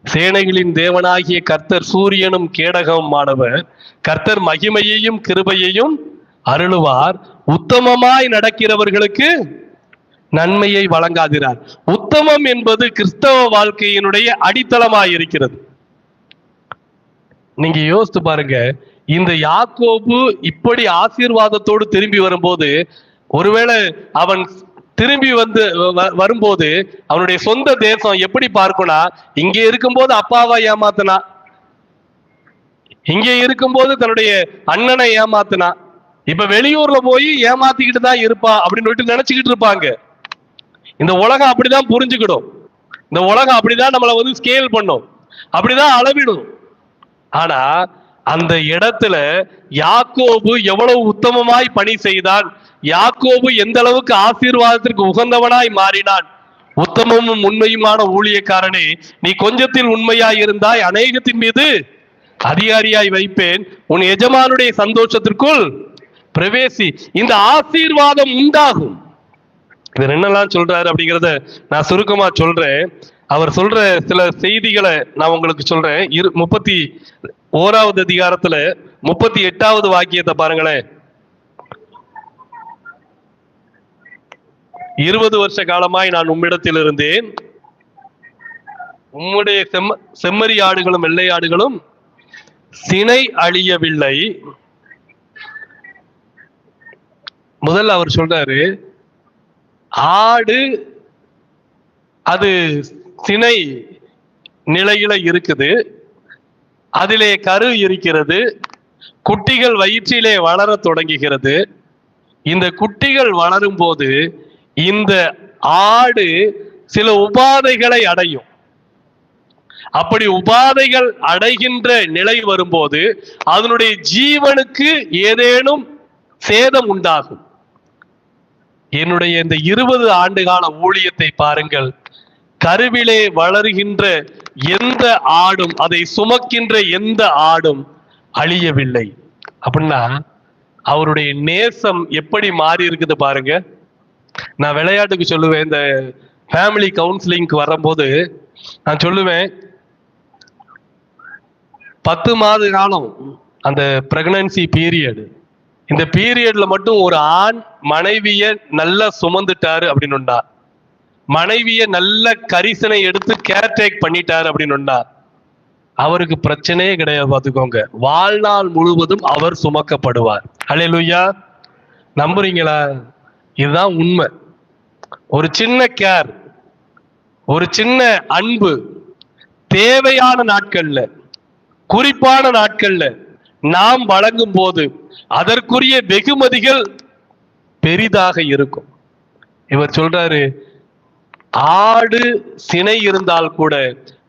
சேனைகளின் தேவனாகிய கர்த்தர் சூரியனும் கேடகமும் ஆனவர், கர்த்தர் மகிமையையும் கிருபையையும் அருளுவார், உத்தமமாய் நடக்கிறவர்களுக்கு நன்மையை வழங்காதிரார். உத்தமம் என்பது கிறிஸ்தவ வாழ்க்கையினுடைய அடித்தளமாய் இருக்கிறது. நீங்க யோசித்து பாருங்க, இந்த யாக்கோபு இப்படி ஆசீர்வாதத்தோடு திரும்பி வரும்போது, ஒருவேளை அவன் திரும்பி வரும்போது அவனுடைய சொந்த தேசம் எப்படி பார்க்கணும்னா, இங்கே இருக்கும்போது அப்பாவை ஏமாத்தினா, இங்கே இருக்கும்போது தன்னுடைய அண்ணனை ஏமாத்தினா, இப்ப வெளியூர்ல போய் ஏமாத்திக்கிட்டு தான் இருப்பா அப்படின்னு சொல்லிட்டு நினைச்சுக்கிட்டு இருப்பாங்க. இந்த உலகம் அப்படிதான் புரிஞ்சுக்கிடும். இந்த உலகம் அப்படிதான் நம்மளை ஸ்கேல் பண்ணும், அப்படிதான் அளவிடும். ஆனா அந்த இடத்துல யாக்கோபு எவ்வளவு உத்தமமாய் பணி செய்தான், யாக்கோபு எந்த அளவுக்கு ஆசீர்வாதத்திற்கு உகந்தவனாய் மாறினான். உத்தமமும் உண்மையுமான ஊழியக்காரனே, நீ கொஞ்சத்தில் உண்மையாய் இருந்தாய், அநேகத்தின் மீது அதிகாரியாய் வைப்பேன், உன் எஜமானுடைய சந்தோஷத்திற்குள் பிரவேசி. இந்த ஆசீர்வாதம் உண்டாகும். இவர் என்னெல்லாம் சொல்றாரு அப்படிங்கிறத நான் சுருக்கமா சொல்றேன். அவர் சொல்ற சில செய்திகளை நான் உங்களுக்கு சொல்றேன். 31வது அதிகாரத்துல 38வது வாக்கியத்தை பாருங்களேன். 20 வருஷ காலமாய் நான் உம்மிடத்தில் இருந்தேன், உம்முடைய செம்மறி ஆடுகளும் வெள்ளை ஆடுகளும் சினை அழியவில்லை. முதல்ல அவர் சொல்றாரு, ஆடு அது சினை நிலையில இருக்குது, அதிலே கரு இருக்கிறது, குட்டிகள் வயிற்றிலே வளர தொடங்குகிறது. இந்த குட்டிகள் வளரும் போது இந்த ஆடு சில உபாதைகளை அடையும். அப்படி உபாதைகள் அடைகின்ற நிலை வரும்போது அதனுடைய ஜீவனுக்கு ஏதேனும் சேதம் உண்டாகும். என்னுடைய இந்த 20 ஆண்டு கால ஊழியத்தை பாருங்கள். கருவிலே வளர்கின்ற எந்த ஆடும், அதை சுமக்கின்ற எந்த ஆடும் அழியவில்லை. அப்படின்னா அவருடைய நேசம் எப்படி மாறி இருக்குது பாருங்க. நான் விளையாட்டுக்கு சொல்லுவேன், இந்த ஃபேமிலி கவுன்சிலிங்க்கு வரும்போது நான் சொல்லுவேன், 10 மாத காலம் அந்த பிரெக்னன்சி பீரியட், இந்த பீரியட்ல மட்டும் ஒரு ஆண் மனைவிய நல்லா சுமந்துட்டாரு அப்படின்னு, மனைவிய நல்ல கரிசனை எடுத்து கேர்டேக் பண்ணிட்டாரு அப்படின்னு, அவருக்கு பிரச்சனையே கிடையாது. பார்த்துக்கோங்க, வாழ்நாள் முழுவதும் அவர் சுமக்கப்படுவார். அல்லேலூயா. நம்புறீங்களா? இதுதான் உண்மை. ஒரு சின்ன கேர், ஒரு சின்ன அன்பு தேவையான நாட்கள்ல, குறிப்பான நாட்கள்ல நாம் வழங்கும் போது அதற்குரிய வெகுமதிகள் பெரிதாக இருக்கும். இவர் சொல்றாரு, ஆடு சினை இருந்தால் கூட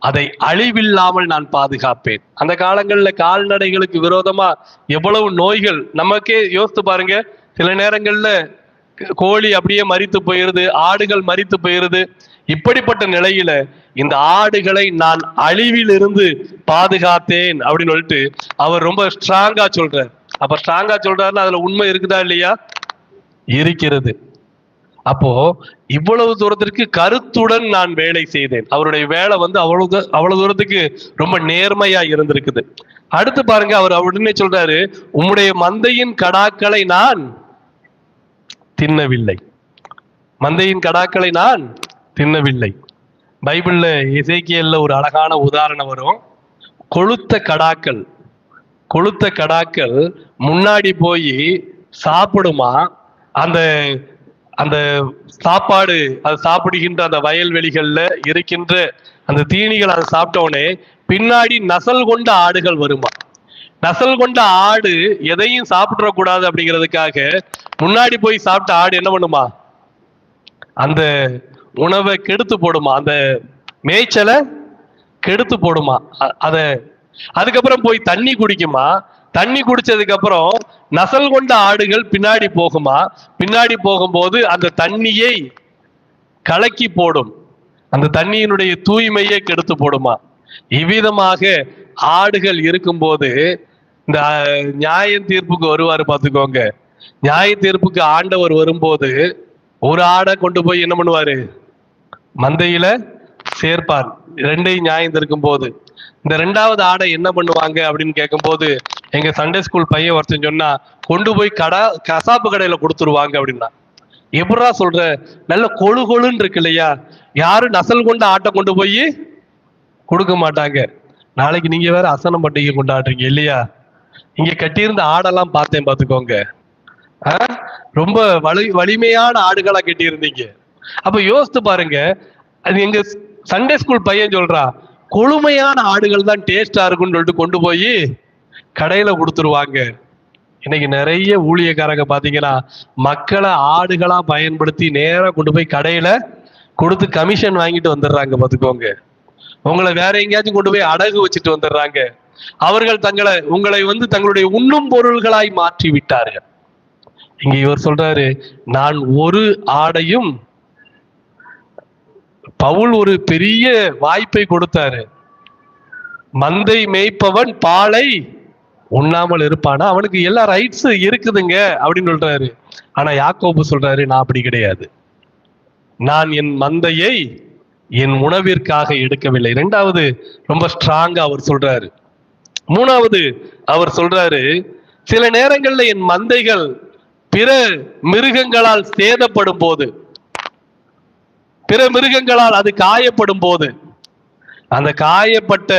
அதை அழிவில்லாமல் நான் பாதுகாப்பேன். அந்த காலங்கள்ல கால்நடைகளுக்கு விரோதமா எவ்வளவு நோய்கள் நமக்கே யோசித்து பாருங்க. சில நேரங்கள்ல கோழி அப்படியே மரித்து போயிருது, ஆடுகள் மரித்து போயிருது. இப்படிப்பட்ட நிலையில இந்த ஆடுகளை நான் அழிவில் இருந்து பாதுகாத்தேன் அப்படின்னு சொல்லிட்டு அவர் ரொம்ப ஸ்ட்ராங்கா சொல்றார். அப்ப ஸ்ட்ராங்கா சொல்றாருன்னா அதுல உண்மை இருக்குதா இல்லையா? இருக்கிறது. அப்போ இவ்வளவு தூரத்திற்கு கருத்துடன் நான் வேலை செய்தேன். அவருடைய வேலை அவ்வளவு தூரத்துக்கு ரொம்ப நேர்மையா இருந்திருக்குது. அடுத்து பாருங்க, அவர் உடனே சொல்றாரு, உம்முடைய மந்தையின் கடாக்களை நான் தின்னவில்லை. மந்தையின் கடாக்களை நான் தின்னவில்லை. பைபிள்ல எசேக்கியேல்ல ஒரு அழகான உதாரணம் வரும். கொழுத்த கடாக்கள் முன்னாடி போய் சாப்பிடுமா. அந்த அந்த சாப்பாடு அது சாப்பிடுகின்ற அந்த வயல்வெளிகள்ல இருக்கின்ற அந்த தீனிகள் அதை சாப்பிட்டோடனே பின்னாடி நசல் கொண்ட ஆடுகள் வருமா. நசல் கொண்ட ஆடு எதையும் சாப்பிடக்கூடாது அப்படிங்கிறதுக்காக முன்னாடி போய் சாப்பிட்ட ஆடு என்ன பண்ணுமா, அந்த உணவை கெடுத்து போடுமா, அந்த மேய்ச்சலை கெடுத்து போடுமா. அதுக்கப்புறம் போய் தண்ணி குடிக்குமா. தண்ணி குடிச்சதுக்கு அப்புறம் நசல் கொண்ட ஆடுகள் பின்னாடி போகுமா. பின்னாடி போகும்போது அந்த தண்ணியை கலக்கி போடும், அந்த தண்ணியினுடைய தூய்மையை கெடுத்து போடுமா. இவ்விதமாக ஆடுகள் இருக்கும்போது இந்த நியாய தீர்ப்புக்கு வருவாரு. பார்த்துக்கோங்க, நியாய தீர்ப்புக்கு ஆண்டவர் வரும்போது ஒரு ஆடை கொண்டு போய் என்ன பண்ணுவாரு, மந்தையில சேர்ப்பார். ரெண்டையும் நியாயம் தீர்க்கும் போது இந்த 2வது ஆடை என்ன பண்ணுவாங்க அப்படின்னு கேட்கும்போது, எங்க சண்டே ஸ்கூல் பையன் ஒருத்தன் சொன்னா, கொண்டு போய் கசாப்பு கடையில கொடுத்துருவாங்க அப்படின்னா. எப்படா சொல்ற, நல்ல கொழுன்னு இருக்கு இல்லையா, யாரும் நசல் கொண்ட ஆட்டை கொண்டு போய் கொடுக்க மாட்டாங்க. நாளைக்கு நீங்க வேற அசனம் பண்டிகை கொண்டாடுறீங்க இல்லையா, இங்க கட்டியிருந்த ஆடெல்லாம் பார்த்தேன். பார்த்துக்கோங்க, ரொம்ப வலிமையான ஆடுகளா கட்டியிருந்தீங்க. அப்ப யோசித்து பாருங்க, அது எங்க சண்டே ஸ்கூல் பையன் சொல்றா, கொழுமையான ஆடுகள் தான் டேஸ்டா இருக்குன்னு சொல்லிட்டு கொண்டு போய் கடையில கொடுத்துருவாங்க. இன்னைக்கு நிறைய ஊழியக்காரங்க பாத்தீங்கன்னா மக்களை ஆடுகளா பயன்படுத்தி நேரா கொண்டு போய் கடையில கொடுத்து கமிஷன் வாங்கிட்டு வந்துடுறாங்க. பாத்துக்கோங்க, உங்களை வேற எங்கேயாச்சும் கொண்டு போய் அடகு வச்சுட்டு வந்துடுறாங்க. அவர்கள் உங்களை தங்களுடைய உண்ணும் பொருள்களாய் மாற்றி விட்டார்கள். இங்க இவர் சொல்றாரு, நான் ஒரு ஆடையும், பவுல் ஒரு பெரிய வாய்ப்பை கொடுத்தாரு. மந்தை மேய்ப்பவன் பாலை உண்ணாமல் இருப்பானா, அவனுக்கு எல்லா ரைட்ஸ் இருக்குதுங்க அப்படின்னு சொல்றாரு. ஆனா யாக்கோபு சொல்றாரு, நான் அப்படி கிடையாது, நான் என் மந்தையை என் உணவிற்காக எடுக்கவில்லை. 2வது ரொம்ப ஸ்ட்ராங்கா அவர் சொல்றாரு. 3வது அவர் சொல்றாரு, சில நேரங்கள்ல என் மந்தைகள் பிற மிருகங்களால் சேதப்படும் போது, பிற மிருகங்களால் அது காயப்படும் போது, அந்த காயப்பட்ட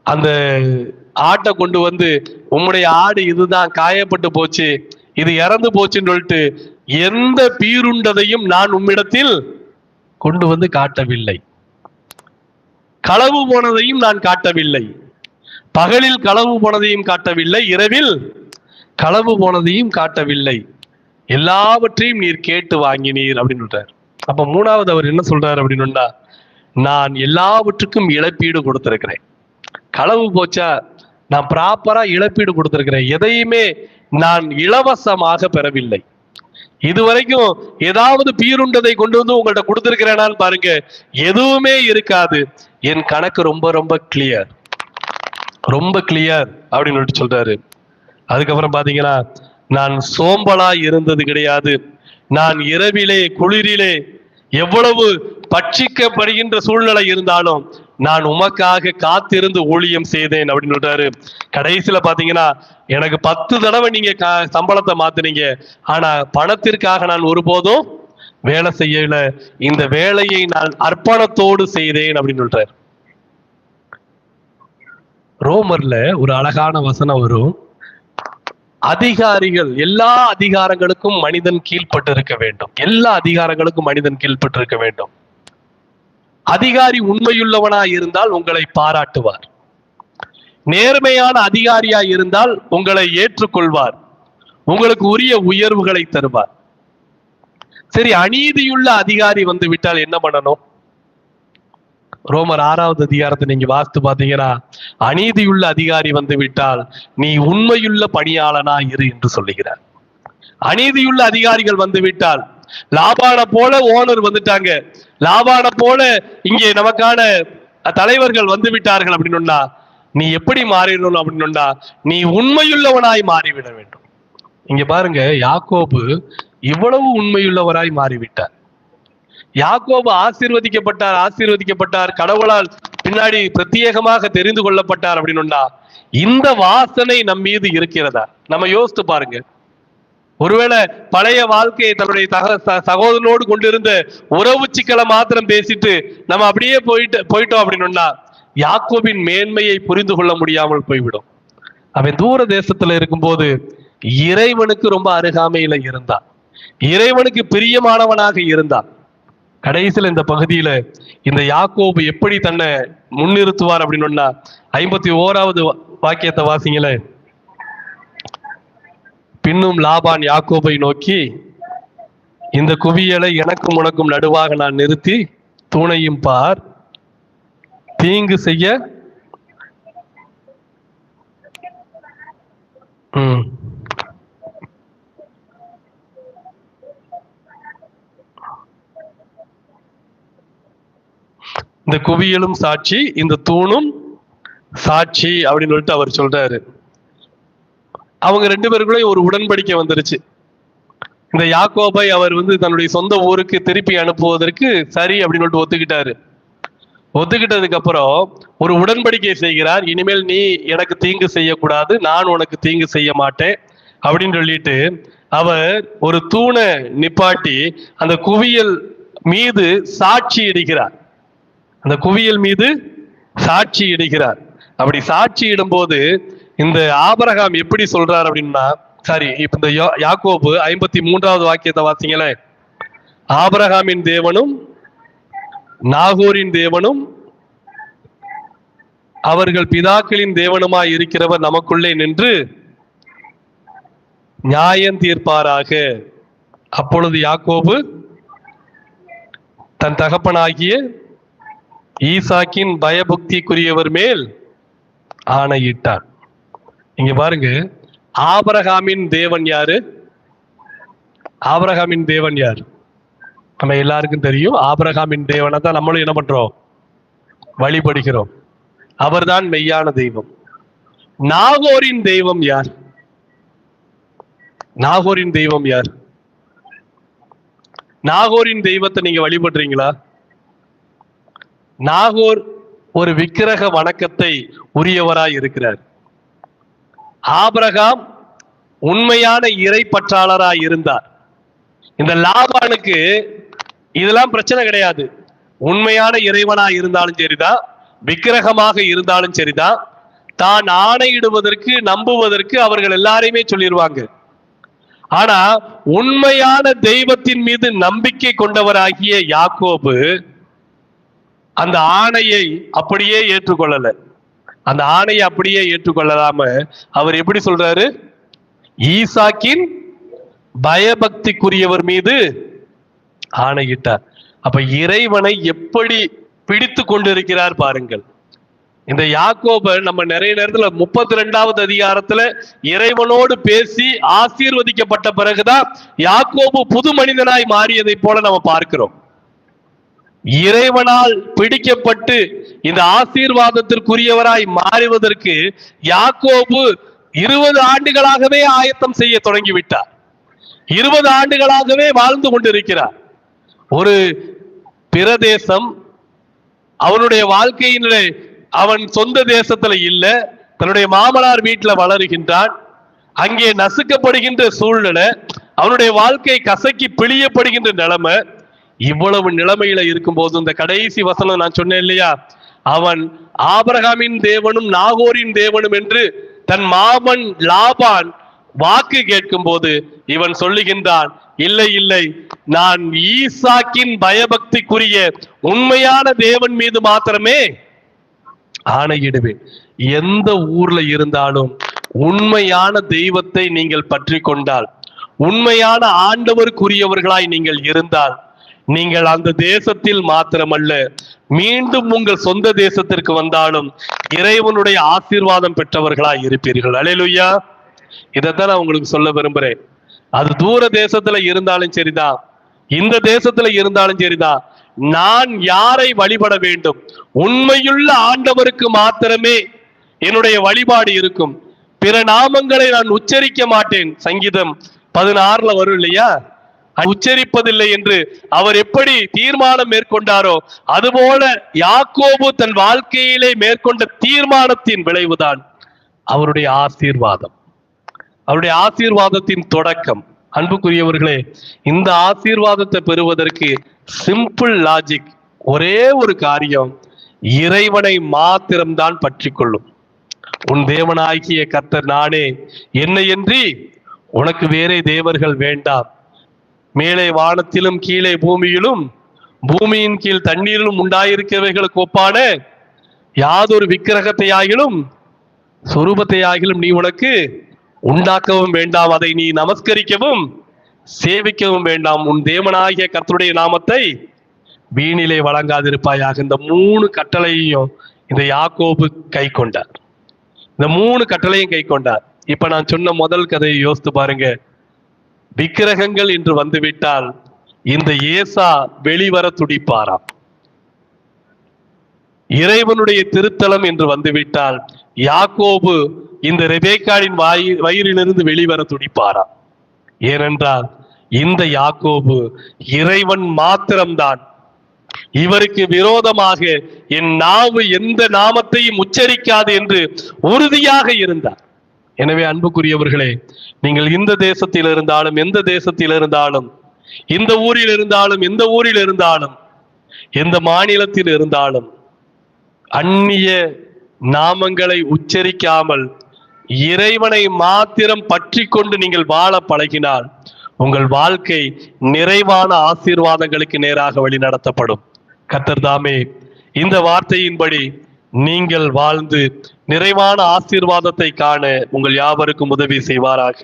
அந்த ஆட்டை கொண்டு வந்து உம்முடைய ஆடு இதுதான் காயப்பட்டு போச்சு, இது இறந்து போச்சுன்னு சொல்லிட்டு எந்த பீருண்டதையும் நான் உம்மிடத்தில் கொண்டு வந்து காட்டவில்லை. களவு போனதையும் நான் காட்டவில்லை. பகலில் களவு போனதையும் காட்டவில்லை, இரவில் களவு போனதையும் காட்டவில்லை. எல்லாவற்றையும் நீர் கேட்டு வாங்கினீர் அப்படின்னு சொல்றார். அப்ப மூணாவது அவர் என்ன சொல்றாரு அப்படின்னா, நான் எல்லாவற்றுக்கும் இழப்பீடு கொடுத்திருக்கிறேன். களவு போச்சா, நான் ப்ராப்பரா இழப்பீடு கொடுத்திருக்கிறேன். எதையுமே நான் இலவசமாக பெறவில்லை. இதுவரைக்கும் ஏதாவது பீருண்டதை கொண்டு வந்து உங்கள்ட்ட கொடுத்திருக்கிறேனான்னு பாருங்க, எதுவுமே இருக்காது. என் கணக்கு ரொம்ப ரொம்ப கிளியர், ரொம்ப கிளியர் அப்படின்னு சொல்றாரு. அதுக்கப்புறம் பாத்தீங்கன்னா, நான் சோம்பலா இருந்தது கிடையாது. நான் இரவிலே குளிரிலே எவ்வளவு பட்சிக்கப்படுகின்ற சூழ்நிலை இருந்தாலும் நான் உமக்காக காத்திருந்து ஊழியம் செய்தேன் அப்படின்னு சொல்றாரு. கடைசியில பாத்தீங்கன்னா, எனக்கு 10 தடவை நீங்க சம்பளத்தை மாத்தினீங்க, ஆனா பணத்திற்காக நான் ஒருபோதும் வேலை செய்யல. இந்த வேலையை நான் அர்ப்பணத்தோடு செய்தேன் அப்படின்னு சொல்றாரு. ரோமர்ல ஒரு அழகான வசனம் வரும், அதிகாரிகள் எல்லா அதிகாரங்களுக்கும் மனிதன் கீழ்பட்டு இருக்க வேண்டும். எல்லா அதிகாரங்களுக்கும் மனிதன் கீழ்பட்டு இருக்க வேண்டும். அதிகாரி உண்மையுள்ளவனாய் இருந்தால் உங்களை பாராட்டுவார். நேர்மையான அதிகாரியாய் இருந்தால் உங்களை ஏற்றுக்கொள்வார், உங்களுக்கு உரிய உயர்வுகளை தருவார். சரி, அநீதியுள்ள அதிகாரி வந்து விட்டால் என்ன பண்ணணும்? ரோமர் 6வது அதிகாரத்தை நீங்க வாசித்து பாத்தீங்கன்னா, அநீதியுள்ள அதிகாரி வந்து விட்டால் நீ உண்மையுள்ள பணியாளனா இரு என்று சொல்லுகிறார். அநீதியுள்ள அதிகாரிகள் வந்து விட்டால், லாபான போல ஓனர் வந்துட்டாங்க, லாபான போல இங்கே நமக்கான தலைவர்கள் வந்து விட்டார்கள் அப்படின்னா நீ எப்படி மாறிடணும் அப்படின்னா நீ உண்மையுள்ளவனாய் மாறிவிட வேண்டும். இங்க பாருங்க, யாக்கோபு இவ்வளவு உண்மையுள்ளவராய் மாறிவிட்டார். யாக்கோபு ஆசீர்வதிக்கப்பட்டார், கடவுளால் பின்னாடி பிரத்யேகமாக தெரிந்து கொள்ளப்பட்டார் அப்படின்னா இந்த வாசனை நம் மீது இருக்கிறதா? நம்ம யோசித்து பாருங்க. ஒருவேளை பழைய வாழ்க்கையை தன்னுடைய சகோதரனோடு கொண்டிருந்த உறவு சிக்கலை மாத்திரம் பேசிட்டு நம்ம அப்படியே போயிட்டோம் அப்படின்னா யாக்கோபின் மேன்மையை புரிந்து கொள்ள முடியாமல் போய்விடும். அவன் தூர தேசத்துல இருக்கும்போது இறைவனுக்கு ரொம்ப அருகாமையில இருந்தான், இறைவனுக்கு பிரியமானவனாக இருந்தான். கடைசியில் இந்த பகுதியில இந்த யாக்கோபு எப்படி தன்னை முன்னிறுத்துவார் அப்படின்னா 51வது வாக்கியத்தை வாசிங்களே. பின்னும் லாபான் யாக்கோபை நோக்கி, இந்த குவியலை எனக்கும் உனக்கும் நடுவாக நான் நிறுத்தி தூணையும் பார், தீங்கு செய்ய இந்த குவியலும் சாட்சி, இந்த தூணும் சாட்சி அப்படின்னு சொல்லிட்டு அவர் சொல்றாரு. அவங்க 2 பேருக்குள்ளே ஒரு உடன்படிக்கை வந்துருச்சு. இந்த யாக்கோபை அவர் தன்னுடைய சொந்த ஊருக்கு திருப்பி அனுப்புவதற்கு சரி அப்படின்னு சொல்லிட்டு ஒத்துக்கிட்டாரு. ஒத்துக்கிட்டதுக்கு அப்புறம் ஒரு உடன்படிக்கை செய்கிறார். இனிமேல் நீ எனக்கு தீங்கு செய்யக்கூடாது, நான் உனக்கு தீங்கு செய்ய மாட்டேன் அப்படின்னு சொல்லிட்டு அவர் ஒரு தூணை நிப்பாட்டி அந்த குவியல் மீது சாட்சி இடுகிறார். அந்த குவியல் மீது சாட்சி இடுகிறார். அப்படி சாட்சி இடும்போது இந்த ஆபிரகாம் எப்படி சொல்றார் அப்படின்னா, சாரி, இப்ப இந்த யாக்கோபு 53வது வாக்கியத்தை வாசிங்களே. ஆபிரகாமின் தேவனும் நாகோரின் தேவனும் அவர்கள் பிதாக்களின் தேவனுமாய் இருக்கிறவர் நமக்குள்ளே நின்று நியாயம் தீர்ப்பாராக. அப்பொழுது யாக்கோபு தன் தகப்பனாகிய ஈசாக்கின் பயபக்திக்குரியவர் மேல் ஆணையிட்டார். இங்க பாருங்க, ஆபிரகாமின் தேவன் யாரு? ஆபிரகாமின் தேவன் யார்? நம்ம எல்லாருக்கும் தெரியும். ஆபிரகாமின் தேவனை தான் நம்மளும் என்ன பண்றோம்? வழிபடுகிறோம். அவர்தான் மெய்யான தெய்வம். நாகோரின் தெய்வம் யார்? நாகோரின் தெய்வம் யார்? நாகோரின் தெய்வத்தை நீங்க வழிபடுறீங்களா? நாகோர் ஒரு விக்கிரக வணக்கத்தை உரியவராய் இருக்கிறார். ஆபிரகாம் உண்மையான இறை பற்றாளராய் இருந்தார். இந்த லாபானுக்கு இதெல்லாம் பிரச்சனை கிடையாது. உண்மையான இறைவனா இருந்தாலும் சரிதான், விக்கிரகமாக இருந்தாலும் சரிதான், தான் ஆணையிடுவதற்கு நம்புவதற்கு அவர்கள் எல்லாரையுமே சொல்லிடுவாங்க. ஆனா உண்மையான தெய்வத்தின் மீது நம்பிக்கை கொண்டவராகிய யாக்கோபு அந்த ஆணையை அப்படியே ஏற்றுக்கொள்ளல. அந்த ஆணையை அப்படியே ஏற்றுக்கொள்ளலாம அவர் எப்படி சொல்றாரு? ஈசாக்கின் பயபக்திக்குரியவர் மீது ஆணையிட்டார். அப்ப இறைவனை எப்படி பிடித்து கொண்டிருக்கிறார் பாருங்கள். இந்த யாக்கோப நம்ம நிறைய நேரத்துல 32வது அதிகாரத்துல இறைவனோடு பேசி ஆசீர்வதிக்கப்பட்ட பிறகுதான் யாக்கோபு புது மனிதனாய் மாறியதை போல நம்ம பார்க்கிறோம். இறைவனால் பிடிக்கப்பட்டு இந்த ஆசீர்வாதத்திற்குரியவராய் மாறுவதற்கு யாக்கோபு 20 ஆண்டுகளாகவே ஆயத்தம் செய்ய தொடங்கிவிட்டார். 20 ஆண்டுகளாகவே வாழ்ந்து கொண்டிருக்கிறார். ஒரு பிரதேசம் அவனுடைய வாழ்க்கையிலே அவன் சொந்த தேசத்துல இல்ல, தன்னுடைய மாமனார் வீட்டுல வளருகின்றான். அங்கே நசுக்கப்படுகின்ற சூழ்நிலை, அவனுடைய வாழ்க்கை கசக்கி பிழியப்படுகின்ற நிலைமை. இவ்வளவு நிலைமையில இருக்கும் போது இந்த கடைசி வசனம் நான் சொன்னேன் இல்லையா, அவன் ஆபிரகாமின் தேவனும் நாகோரின் தேவனும் என்று தன் மாமன் லாபான் வாக்கு கேட்கும் போது இவன் சொல்லுகின்றான், இல்லை இல்லை, நான் ஈசாக்கின் பயபக்திக்குரிய உண்மையான தேவன் மீது மாத்திரமே ஆணையிடுவேன். எந்த ஊர்ல இருந்தாலும் உண்மையான தெய்வத்தை நீங்கள் பற்றி கொண்டால், உண்மையான ஆண்டவருக்குரியவர்களாய் நீங்கள் இருந்தால், நீங்கள் அந்த தேசத்தில் மாத்திரமல்ல, மீண்டும் உங்கள் சொந்த தேசத்திற்கு வந்தாலும் இறைவனுடைய ஆசீர்வாதம் பெற்றவர்களாய் இருப்பீர்கள். அல்லேலூயா. இதைத்தான் நான் உங்களுக்கு சொல்ல விரும்புறேன். அது தூர தேசத்துல இருந்தாலும் சரிதான், இந்த தேசத்துல இருந்தாலும் சரிதான், நான் யாரை வழிபட வேண்டும்? உண்மையுள்ள ஆண்டவருக்கு மாத்திரமே என்னுடைய வழிபாடு இருக்கும். பிற நாமங்களை நான் உச்சரிக்க மாட்டேன். சங்கீதம் 16ல வரும் இல்லையா, உச்சரிப்பதில்லை என்று அவர் எப்படி தீர்மானம் மேற்கொண்டாரோ அதுபோல யாக்கோபு தன் வாழ்க்கையிலே மேற்கொண்ட தீர்மானத்தின் விளைவுதான் அவருடைய ஆசீர்வாதம், அவருடைய ஆசீர்வாதத்தின் தொடக்கம். அன்புக்குரியவர்களே, இந்த ஆசீர்வாதத்தை பெறுவதற்கு சிம்பிள் லாஜிக், ஒரே ஒரு காரியம், இறைவனை மாத்திரம்தான் பற்றி கொள்ளும். உன் தேவனாகிய கர்த்தர் நானே, என்னையன்றி உனக்கு வேறே தேவர்கள் வேண்டாம். மேலே வானத்திலும் கீழே பூமியிலும் பூமியின் கீழ் தண்ணீரிலும் உண்டாயிருக்கிறவைகளுக்கு ஒப்பான யாதொரு விக்கிரகத்தை ஆகிலும் சொரூபத்தை ஆகிலும் நீ உனக்கு உண்டாக்கவும் வேண்டாம், அதை நீ நமஸ்கரிக்கவும் சேவிக்கவும் வேண்டாம். உன் தேவனாகிய கர்த்தருடைய நாமத்தை வீணிலே வழங்காதிருப்பாயாக. இந்த 3 கட்டளையும் இந்த யாக்கோபு கை கொண்டார். இந்த 3 கட்டளையும் கை கொண்டார். இப்ப நான் சொன்ன முதல் கதையை யோசித்து பாருங்க. விக்கிரகங்கள் என்று வந்துவிட்டால் இந்த ஏசா வெளிவர துடிப்பாராம். இறைவனுடைய திருத்தலம் என்று வந்துவிட்டால் யாக்கோபு இந்த ரெபேக்காளின் வயிறிலிருந்து வெளிவர துடிப்பாராம். ஏனென்றால் இந்த யாக்கோபு இறைவன் மாத்திரம்தான், இவருக்கு விரோதமாக என் நாவு எந்த நாமத்தையும் உச்சரிக்காது என்று உறுதியாக இருந்தார். எனவே அன்புக்குரியவர்களே, நீங்கள் இந்த தேசத்தில் இருந்தாலும் எந்த தேசத்தில் இருந்தாலும், இந்த ஊரில் இருந்தாலும் எந்த ஊரில் இருந்தாலும், எந்த மாநிலத்தில் இருந்தாலும், அந்நிய நாமங்களை உச்சரிக்காமல் இறைவனை மாத்திரம் பற்றி கொண்டு நீங்கள் வாழ பழகினால் உங்கள் வாழ்க்கை நிறைவான ஆசீர்வாதங்களுக்கு நேராக வழி நடத்தப்படும். கர்த்தர் தாமே இந்த வார்த்தையின்படி நீங்கள் வாழ்ந்து நிறைவான ஆசீர்வாதத்தை காண உங்கள் யாவருக்கும் உதவி செய்வாராக.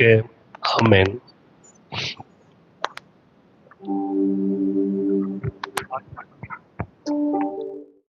ஆமென்.